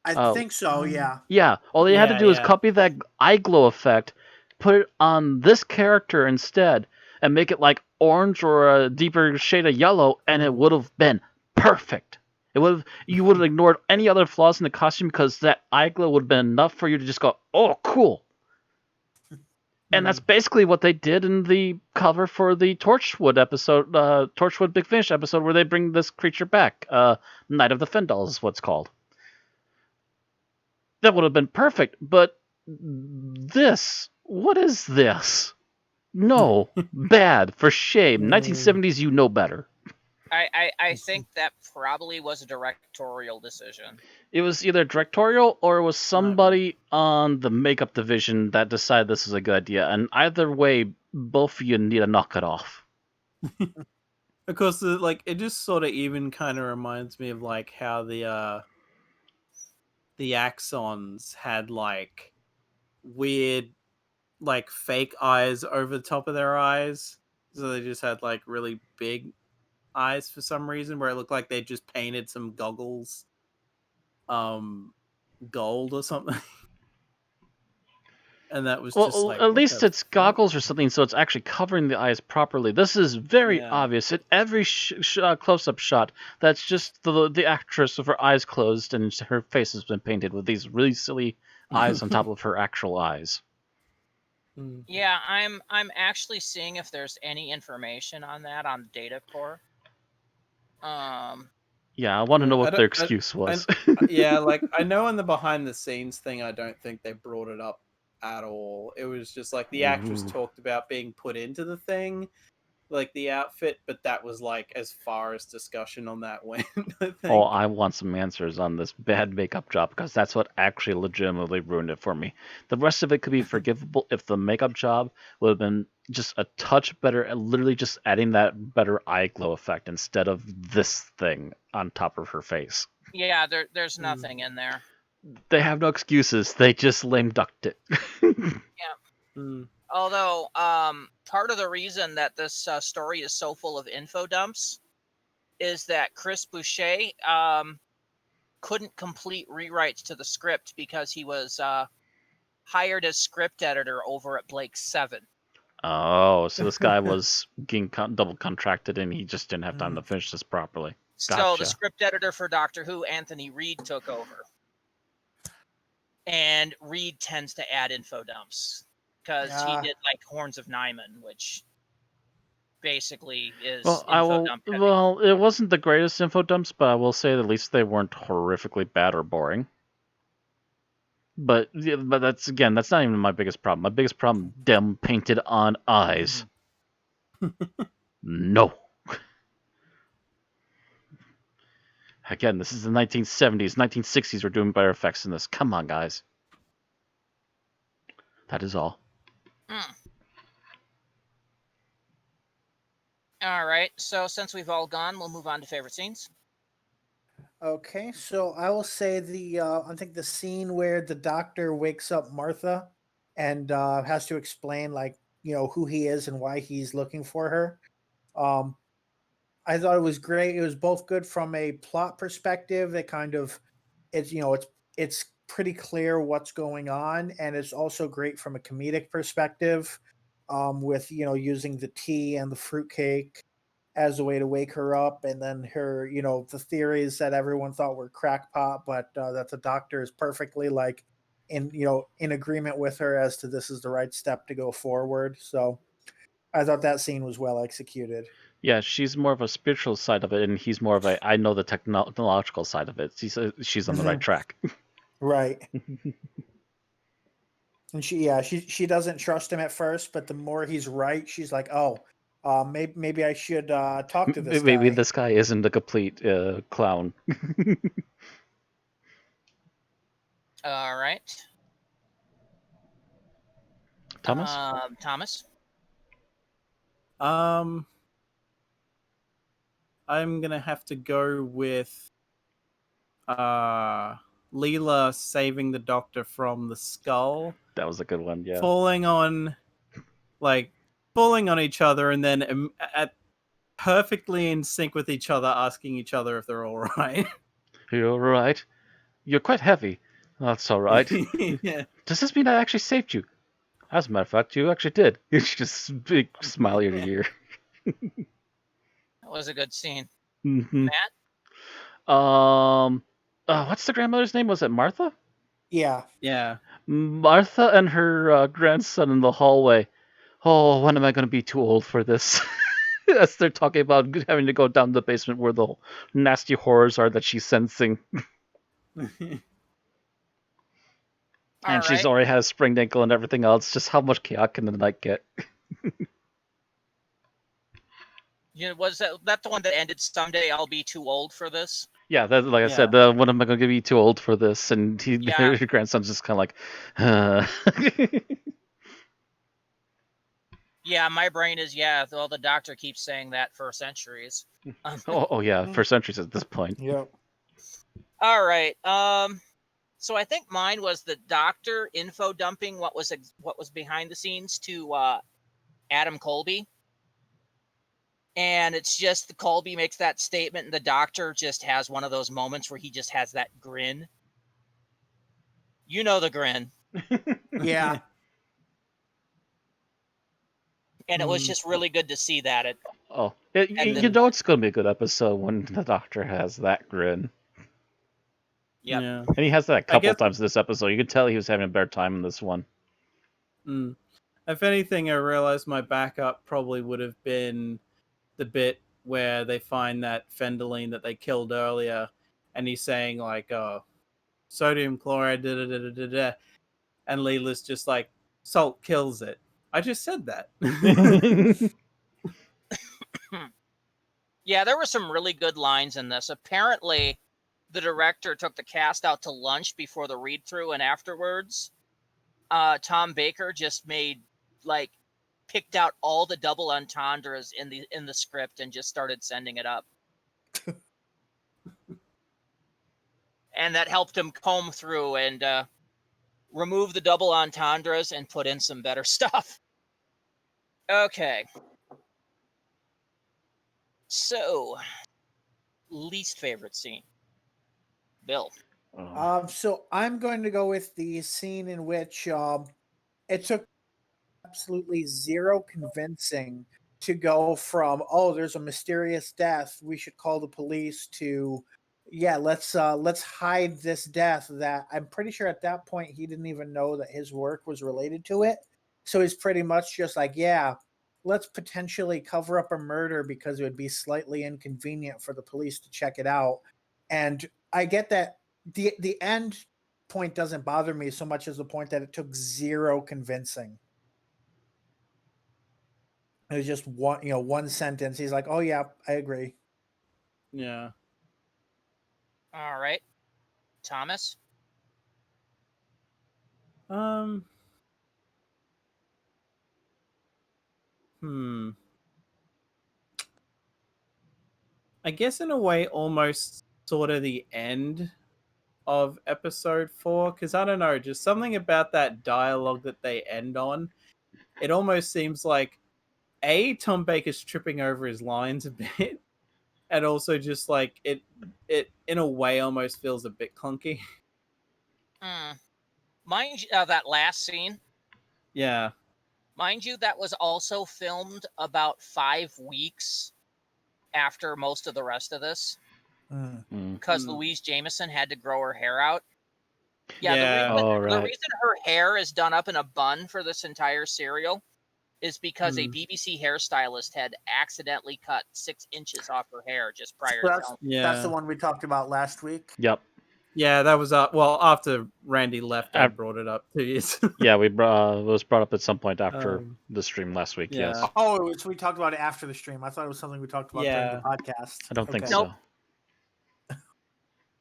I think so, yeah. Yeah, all they had to do is copy that eye glow effect, put it on this character instead, and make it like orange or a deeper shade of yellow, and it would have been perfect. You would have ignored any other flaws in the costume because that eye glow would have been enough for you to just go, oh, cool. And that's basically what they did in the cover for the Torchwood episode, Torchwood Big Finish episode, where they bring this creature back. Night of the Fendahl is what's called. That would have been perfect, but what is this? No, bad, for shame. 1970s, you know better. I think that probably was a directorial decision. It was either directorial or it was somebody on the makeup division that decided this was a good idea. And either way, both of you need to knock it off. Of course, it just sort of even kind of reminds me of like how the Axons had like weird like fake eyes over the top of their eyes. So they just had like really big eyes for some reason, where it looked like they just painted some goggles gold or something. And that was just like, at least it's goggles or something, so it's actually covering the eyes properly. This is very obvious. At every close-up shot, that's just the actress with her eyes closed and her face has been painted with these really silly eyes on top of her actual eyes. Yeah, I'm actually seeing if there's any information on that on data core. Yeah, I want to know what their excuse was. Yeah, like I know in the behind the scenes thing, I don't think they brought it up at all. It was just like the actress talked about being put into the thing, like the outfit, but that was like as far as discussion on that went. I think. Oh, I want some answers on this bad makeup job, because that's what actually legitimately ruined it for me. The rest of it could be forgivable if the makeup job would have been just a touch better, literally just adding that better eye glow effect instead of this thing on top of her face. Yeah, there's nothing in there. They have no excuses. They just lame ducked it. Yeah. Although, part of the reason that this story is so full of info dumps is that Chris Boucher couldn't complete rewrites to the script because he was hired as script editor over at Blake 7. Oh, so this guy was getting double contracted and he just didn't have time to finish this properly. Gotcha. So the script editor for Doctor Who, Anthony Reid, took over. And Reid tends to add info dumps because he did like Horns of Nyman, which basically is info dump heavy. Well, it wasn't the greatest info dumps, but I will say at least they weren't horrifically bad or boring. But that's not even my biggest problem. My biggest problem, them painted on eyes. No. Again, this is the 1970s, 1960s. We're doing better effects than this. Come on, guys. That is all. All right. So since we've all gone, we'll move on to favorite scenes. Okay, so I will say I think the scene where the doctor wakes up Martha and has to explain who he is and why he's looking for her. I thought it was great. It was both good from a plot perspective. It kind of it's pretty clear what's going on, and it's also great from a comedic perspective, with using the tea and the fruitcake as a way to wake her up, and then her the theories that everyone thought were crackpot, but that the doctor is perfectly in agreement with her as to this is the right step to go forward. So I thought that scene was well executed. Yeah, she's more of a spiritual side of it, and he's more of I know the technological side of it. She's on the right track. Right. And she doesn't trust him at first, but the more he's right, she's like, oh, maybe I should talk to this maybe guy. this guy isn't a complete clown. All right. Thomas? Thomas? I'm gonna have to go with Leela saving the doctor from the skull. That was a good one, yeah. Falling on falling on each other, and then perfectly in sync with each other, asking each other if they're all right. You're all right. You're quite heavy. That's all right. Yeah. Does this mean I actually saved you? As a matter of fact, you actually did. It's just big smile ear to ear. That was a good scene. Mm-hmm. Matt? What's the grandmother's name? Was it Martha? Yeah. Yeah. Martha and her grandson in the hallway. Oh, when am I going to be too old for this? As they're talking about having to go down the basement where the nasty horrors are that she's sensing. And she's already had a sprained ankle and everything else. Just how much chaos can the night get? Was that the one that ended "Someday I'll be too old for this"? Yeah, that, like I said, when am I going to be too old for this? And her grandson's just kind of like, Yeah, my brain is, well, the doctor keeps saying that for centuries. yeah, for centuries at this point. Yep. All right. So I think mine was the doctor info dumping what was behind the scenes to Adam Colby. And it's just the Colby makes that statement, and the doctor just has one of those moments where he just has that grin. You know the grin. Yeah. And it was just really good to see that. You know it's going to be a good episode when the doctor has that grin. Yep. Yeah. And he has that a couple times in this episode. You can tell he was having a better time in this one. If anything, I realized my backup probably would have been the bit where they find that Fendahl that they killed earlier, and he's saying like, sodium chloride, da da da da da, and Leela's just like, salt kills it. I just said that. Yeah, there were some really good lines in this. Apparently, the director took the cast out to lunch before the read-through, and afterwards, Tom Baker just picked out all the double entendres in the script and just started sending it up. And that helped him comb through and remove the double entendres and put in some better stuff. Okay. So, least favorite scene. Bill. So I'm going to go with the scene in which it took absolutely zero convincing to go from, oh, there's a mysterious death, we should call the police, to let's hide this death that I'm pretty sure at that point he didn't even know that his work was related to it. So he's pretty much just like, let's potentially cover up a murder because it would be slightly inconvenient for the police to check it out. And I get that the end point doesn't bother me so much as the point that it took zero convincing. It was just one sentence. He's like, oh yeah, I agree. Yeah. All right. Thomas? I guess in a way almost sort of the end of episode 4, because I don't know, just something about that dialogue that they end on, it almost seems like Tom Baker's tripping over his lines a bit, and also just like it in a way almost feels a bit clunky. Mind you, that last scene. Yeah. Mind you, that was also filmed about 5 weeks after most of the rest of this. Because Louise Jameson had to grow her hair out. The reason her hair is done up in a bun for this entire serial is because a BBC hairstylist had accidentally cut 6 inches off her hair just prior to filming. That's the one we talked about last week. Yep. Yeah, that was after Randy left, I brought it up 2 years. Yeah, it was brought up at some point after the stream last week. Yeah. Yes. Oh, so we talked about it after the stream. I thought it was something we talked about during the podcast. I don't think so. Nope.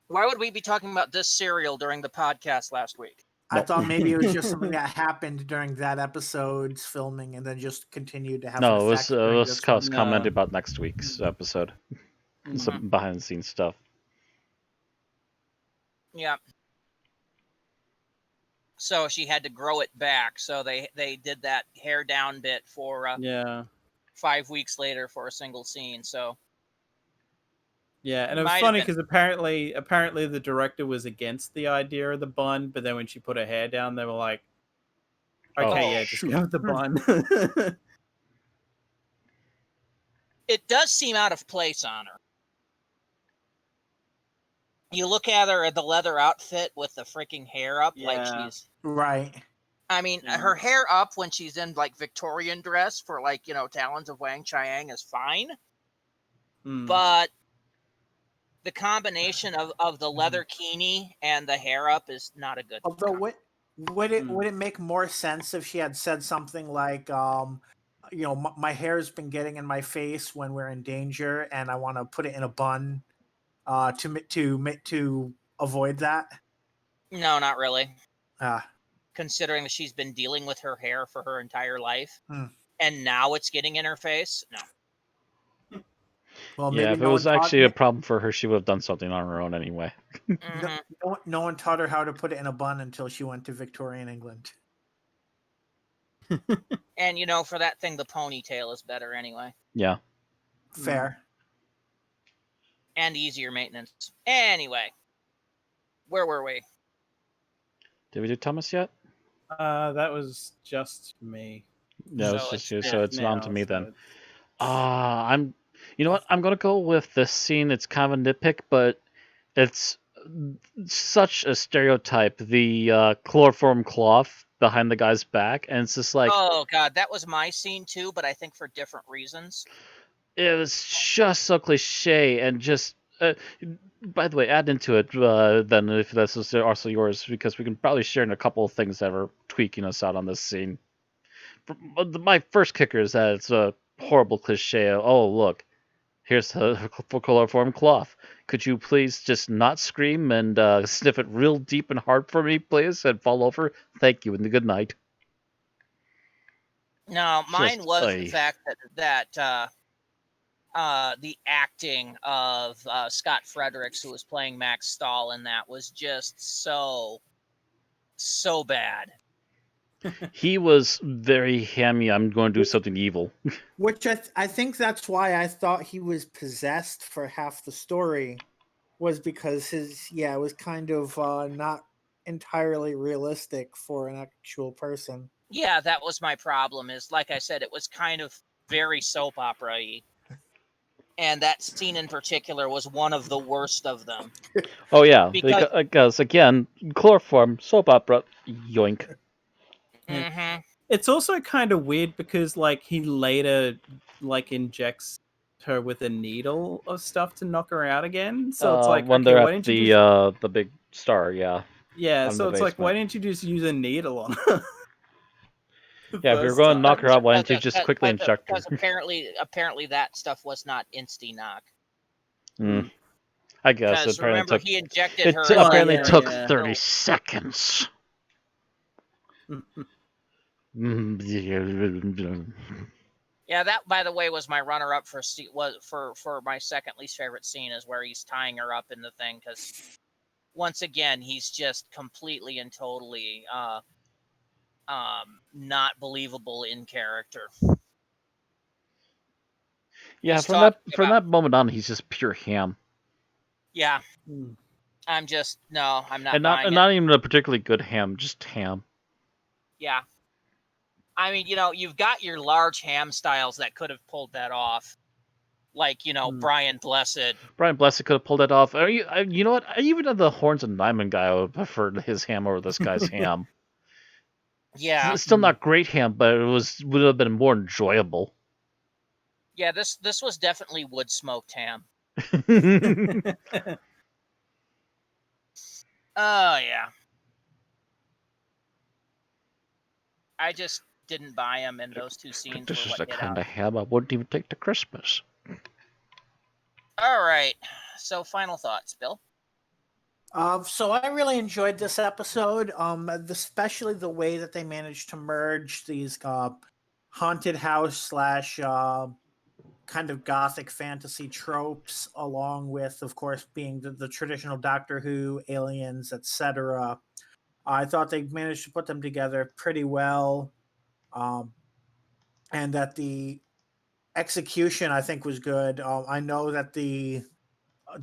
Why would we be talking about this serial during the podcast last week? I thought maybe it was just something that happened during that episode's filming and then just continued to have an effect. No, it was commented about next week's episode. Some behind the scenes stuff. Yeah. so she had to grow it back. So they did that hair down bit for Yeah. 5 weeks later for a single scene. So Yeah, and it was might have funny been. because apparently the director was against the idea of the bun, but then when she put her hair down, they were like, "Okay, Oh, yeah, just shoot. go with the bun." It does seem out of place on her. You look at her at the leather outfit with the freaking hair up, like Yeah. she's. Right. I mean, Yeah. her hair up when she's in like Victorian dress for like Talons of Wang Chiang is fine, Hmm. but the combination of the leather kini and the hair up is not a good. Although, would it Hmm. would it make more sense if she had said something like, my hair's been getting in my face when we're in danger, and I want to put it in a bun, to avoid that. No, not really. Uh, Considering that she's been dealing with her hair for her entire life, Hmm. and now it's getting in her face. No. well, Yeah, maybe if it was taught actually a problem for her, she would have done something on her own anyway. Mhm. no one taught her how to put it in a bun until she went to Victorian England. And for that thing, the ponytail is better anyway, Yeah. Fair. and easier maintenance. Anyway, where were we? Did we do Thomas yet? That was just me. No, it's So just it's you. So it's on now, to me so then. it's- I'm. You know what? I'm gonna go with this scene. It's kind of a nitpick, but it's such a stereotype. The chloroform cloth behind the guy's back, and it's just like Oh god, that was my scene too, but I think for different reasons. it was just so cliche and just. By the way, add into it then if this is also yours, because we can probably share in a couple of things that are tweaking us out on this scene. My first kicker is that it's a horrible cliche. Oh, look, here's the chloroform cloth. Could you please just not scream and sniff it real deep and hard for me, please, and fall over? Thank you, and good night. No, mine Just, was the ay. fact that the acting of Scott Fredericks, who was playing Max Stahl in that, was just so bad. He was very hammy. I'm going to do something evil. Which I think that's why I thought he was possessed for half the story, was because it was kind of not entirely realistic for an actual person. Yeah, that was my problem. Is like I said, it was kind of very soap opera-y. And that scene in particular was one of the worst of them. Oh yeah, Because- because again, chloroform soap opera, yoink. Mhm. It's also kind of weird because like he later like injects her with a needle of stuff to knock her out again. So it's like, when okay, they're why at didn't you just... the big star, yeah. Yeah, on so the it's like, why basement. didn't you just use a needle on her? Yeah, if you're going to knock her out, why don't you just quickly inject her? Because apparently that stuff was not insty knock. I guess it Because apparently remember, took. he injected It her. apparently yeah, took yeah. 30 seconds. Yeah, that by the way was my runner-up for my second least favorite scene, is where he's tying her up in the thing, because once again he's just completely and totally not believable in character. Yeah, He's from talking that about- moment on, he's just pure ham, Yeah, Hmm. I'm not and buying it. not even a particularly good ham, just ham. Yeah. I mean, you've got your large ham styles that could have pulled that off. Like, Brian Blessed. Brian Blessed could have pulled that off. You know what? Even the Horns and Nyman guy would have preferred his ham over this guy's ham. Yeah. It's still not great ham, but would have been more enjoyable. Yeah, this was definitely wood smoked ham. Oh, yeah. I just didn't buy him, and those two scenes This were is what the hit kind out. of ham I wouldn't even take to Christmas. All right. So, final thoughts, Bill? So I really enjoyed this episode, especially the way that they managed to merge these haunted house slash kind of gothic fantasy tropes, along with, of course, being the traditional Doctor Who, aliens, etc. I thought they managed to put them together pretty well, um, and that the execution I think was good. I know that the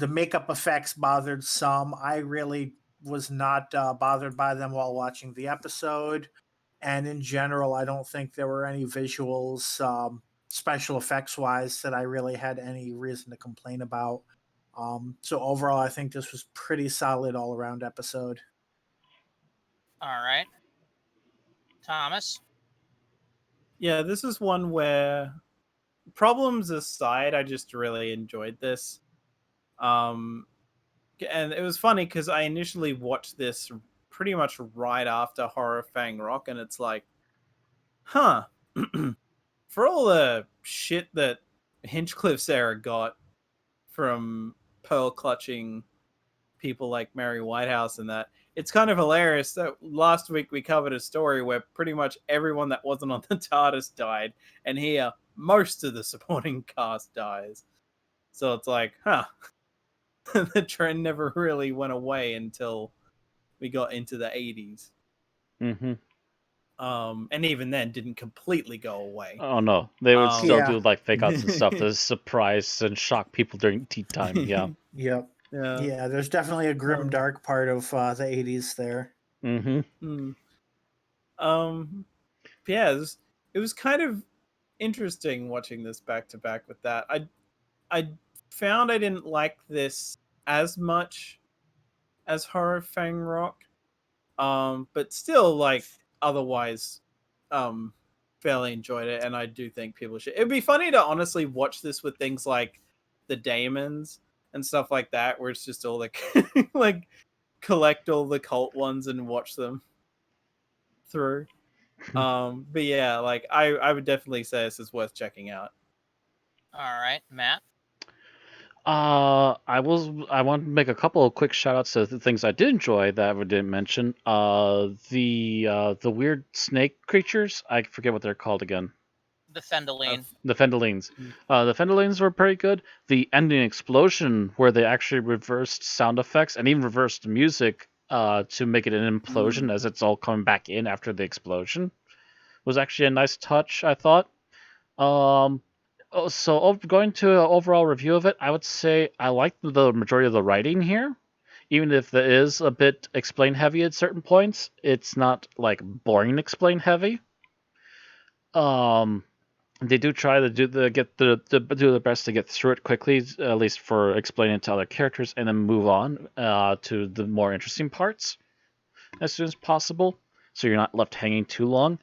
makeup effects bothered some. I really was not bothered by them while watching the episode. And in general, I don't think there were any visuals, special effects wise, that I really had any reason to complain about. So overall, I think this was pretty solid all around episode. All right. Thomas? Yeah, this is one where, problems aside, I just really enjoyed this. And it was funny because I initially watched this pretty much right after Horror Fang Rock, and it's like, huh, for all the shit that Hinchcliffe Sarah got from pearl clutching people like Mary Whitehouse and that, it's kind of hilarious that last week we covered a story where pretty much everyone that wasn't on the TARDIS died, and here most of the supporting cast dies. So it's like, huh, the trend never really went away until we got into the 80s. Mm-hmm. And even then didn't completely go away. Oh no, they would still Yeah. do like fake outs and stuff to surprise and shock people during tea time. Yeah. Yep. Yeah. Yeah, there's definitely a grim, dark part of the 80s there. Mm-hmm. Yeah, it was kind of interesting watching this back to back with that. I found I didn't like this as much as Horror Fang Rock. But still, like, otherwise, fairly enjoyed it, and I do think people should. It'd be funny to honestly watch this with things like the Daemons and stuff like that, where it's just all like, like, collect all the cult ones and watch them through. But yeah, like, I would definitely say this is worth checking out. All right. Matt? I want to make a couple of quick shout outs to the things I did enjoy that I didn't mention. The weird snake creatures. I forget what they're called again. The Fendahl. The Fendalines. The Fendalines were pretty good. The ending explosion, where they actually reversed sound effects and even reversed music to make it an implosion as it's all coming back in after the explosion, was actually a nice touch, I thought. So going to an overall review of it, I would say I like the majority of the writing here. Even if there is a bit explain heavy at certain points, it's not like boring explain heavy. They do try to do the best to get through it quickly, at least for explaining it to other characters, and then move on to the more interesting parts as soon as possible, so you're not left hanging too long.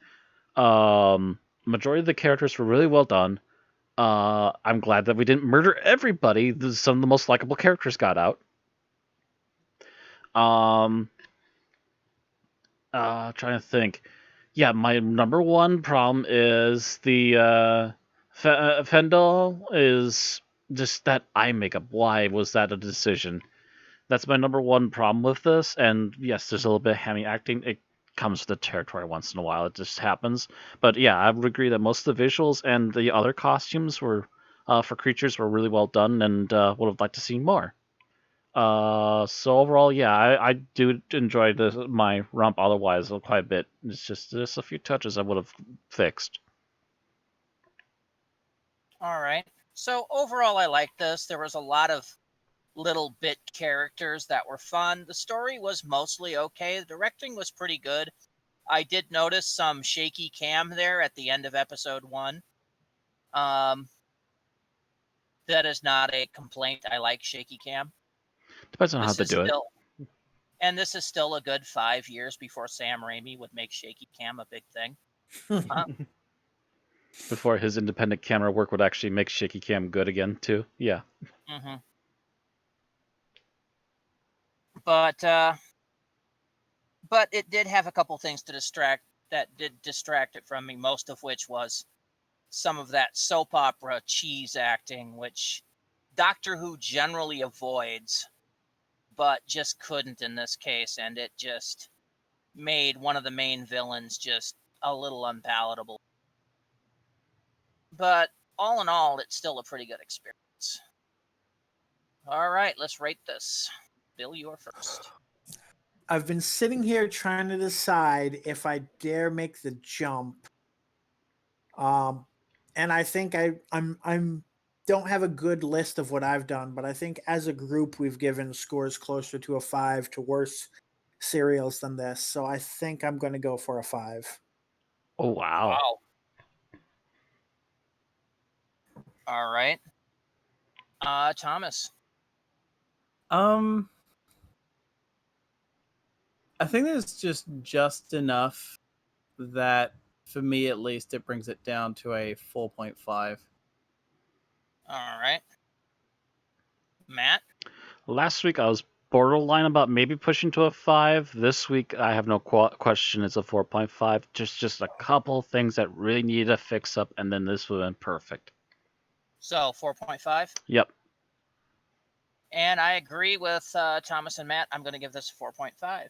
Majority of the characters were really well done. I'm glad that we didn't murder everybody. Some of the most likable characters got out. Trying to think. Yeah, my number one problem is the Fendahl is just that eye makeup. Why was that a decision? That's my number one problem with this. And yes, there's a little bit of hammy acting. It comes with the territory once in a while. It just happens. But yeah, I would agree that most of the visuals and the other costumes were for creatures were really well done, and would have liked to see more. So overall, yeah, I do enjoy my romp otherwise quite a bit. It's just a few touches I would have fixed. All right. So overall, I liked this. There was a lot of little bit characters that were fun. The story was mostly okay. The directing was pretty good. I did notice some shaky cam there at the end of episode 1. That is not a complaint. I like shaky cam. Depends on how they do it. And this is still a good 5 years before Sam Raimi would make shaky cam a big thing. Before his independent camera work would actually make shaky cam good again, too. Yeah. Mm-hmm. But it did have a couple things to distract it from me, most of which was some of that soap opera cheese acting, which Doctor Who generally avoids, but just couldn't in this case, and it just made one of the main villains just a little unpalatable. But all in all, it's still a pretty good experience. All right, let's rate this. Bill, you're first. I've been sitting here trying to decide if I dare make the jump. And I think I'm don't have a good list of what I've done, but I think as a group we've given scores closer to a 5 to worse serials than this. So I think I'm going to go for a 5. Oh wow. Wow. All right. Thomas. I think there's just enough that, for me at least, it brings it down to a 4.5. All right. Matt. Last week I was borderline about maybe pushing to a 5. This week I have no question it's a 4.5. Just a couple things that really needed a fix up, and then this would have been perfect. So 4.5. Yep. And I agree with Thomas and Matt. I'm going to give this a 4.5.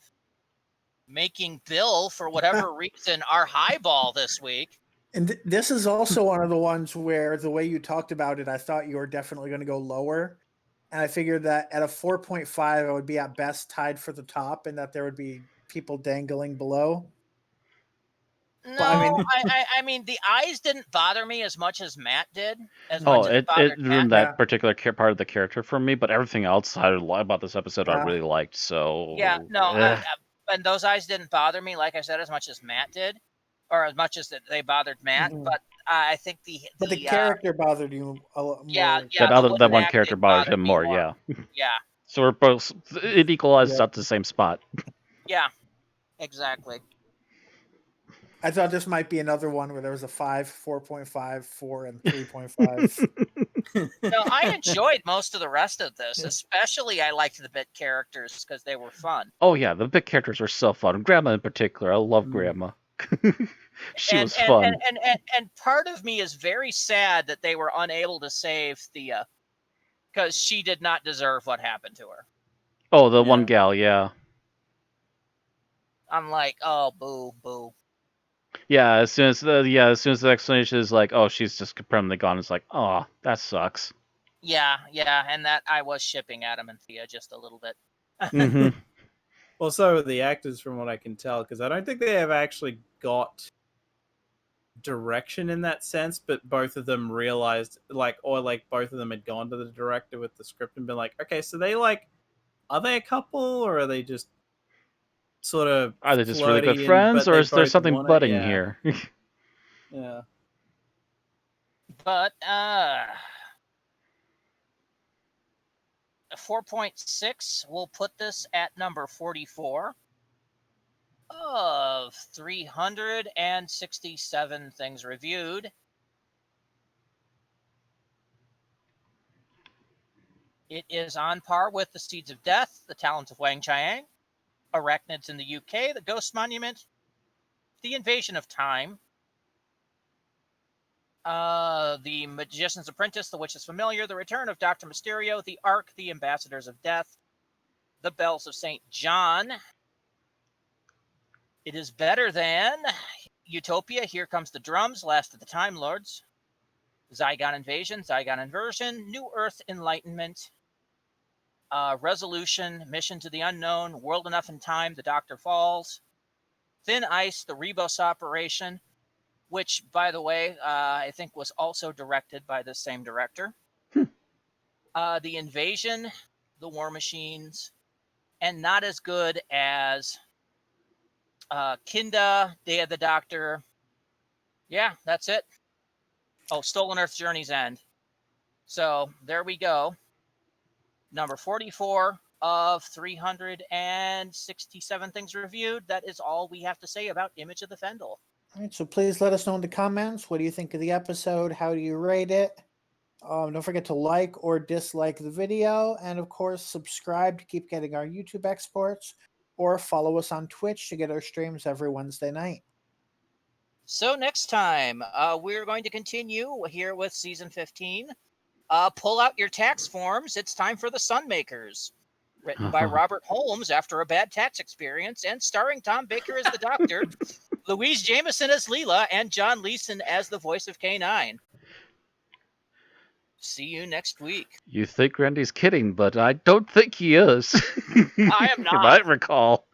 Making Bill, for whatever reason, our highball this week. And this is also one of the ones where the way you talked about it, I thought you were definitely going to go lower. And I figured that at a 4.5, I would be at best tied for the top and that there would be people dangling below. No, But, I mean- I mean, the eyes didn't bother me as much as Matt did. It bothered ruined Matt. that particular part of the character for me, but everything else about this episode I Yeah. really liked. So Yeah, no, eh. and those eyes didn't bother me, like I said, as much as Matt did, or as much as they bothered Matt. Mhm. But I think the character bothered you a lot more. yeah, that one acting character bothered him me more. Yeah. Yeah, So we're both it equalizes Yeah. up to the same spot. yeah, exactly. I thought this might be another one where there was a 5, 4.5, 4, and 3.5. No, I enjoyed most of the rest of this. Especially, I liked the bit characters because they were fun. Oh yeah, the big characters were so fun. Grandma in particular, I love Mm. Grandma. She was and, fun. And part of me is very sad that they were unable to save Thea because she did not deserve what happened to her. Oh, the Yeah. one gal, yeah. I'm like, oh, boo, boo. Yeah, as soon as the explanation is like, oh, she's just permanently gone, it's like, oh, that sucks. Yeah, and that I was shipping Adam and Thea just a little bit. hmm Well, so are the actors, from what I can tell, because I don't think they have actually got direction in that sense, but both of them realized, both of them had gone to the director with the script and been like, okay, so are they a couple, or are they just sort of Are they just really good flirty friends, but or they is there both something want it? budding Yeah. here? Yeah. But 4.6 will put this at number 44 of 367 things reviewed. It is on par with The Seeds of Death, The Talents of Wang Chiang, Arachnids in the UK, The Ghost Monument, The Invasion of Time, The Magician's Apprentice, The Witch's Familiar, The Return of Dr. Mysterio, The Ark, The Ambassadors of Death, The Bells of St. John. It is better than Utopia, Here Comes the Drums, Last of the Time Lords, Zygon Invasion, Zygon Inversion, New Earth Enlightenment, Resolution, Mission to the Unknown, World Enough in Time, The Doctor Falls, Thin Ice, The Rebus Operation, which, by the way, I think was also directed by the same director. The Invasion, The War Machines, and not as good as Kinda, Day of the Doctor. Yeah, that's it. Oh, Stolen Earth Journey's End. So there we go. Number 44 of 367 things reviewed. That is all we have to say about Image of the Fendahl. All right, so please let us know in the comments. What do you think of the episode? How do you rate it? Don't forget to like or dislike the video. And of course, subscribe to keep getting our YouTube exports, or follow us on Twitch to get our streams every Wednesday night. So next time, we're going to continue here with Season 15. Pull out your tax forms. It's time for The Sunmakers. Written by Robert Holmes after a bad tax experience, and starring Tom Baker as the Doctor, Louise Jameson as Leela, and John Leeson as the voice of K9. see you next week. You think Randy's kidding, but I don't think he is. I am You not. might recall.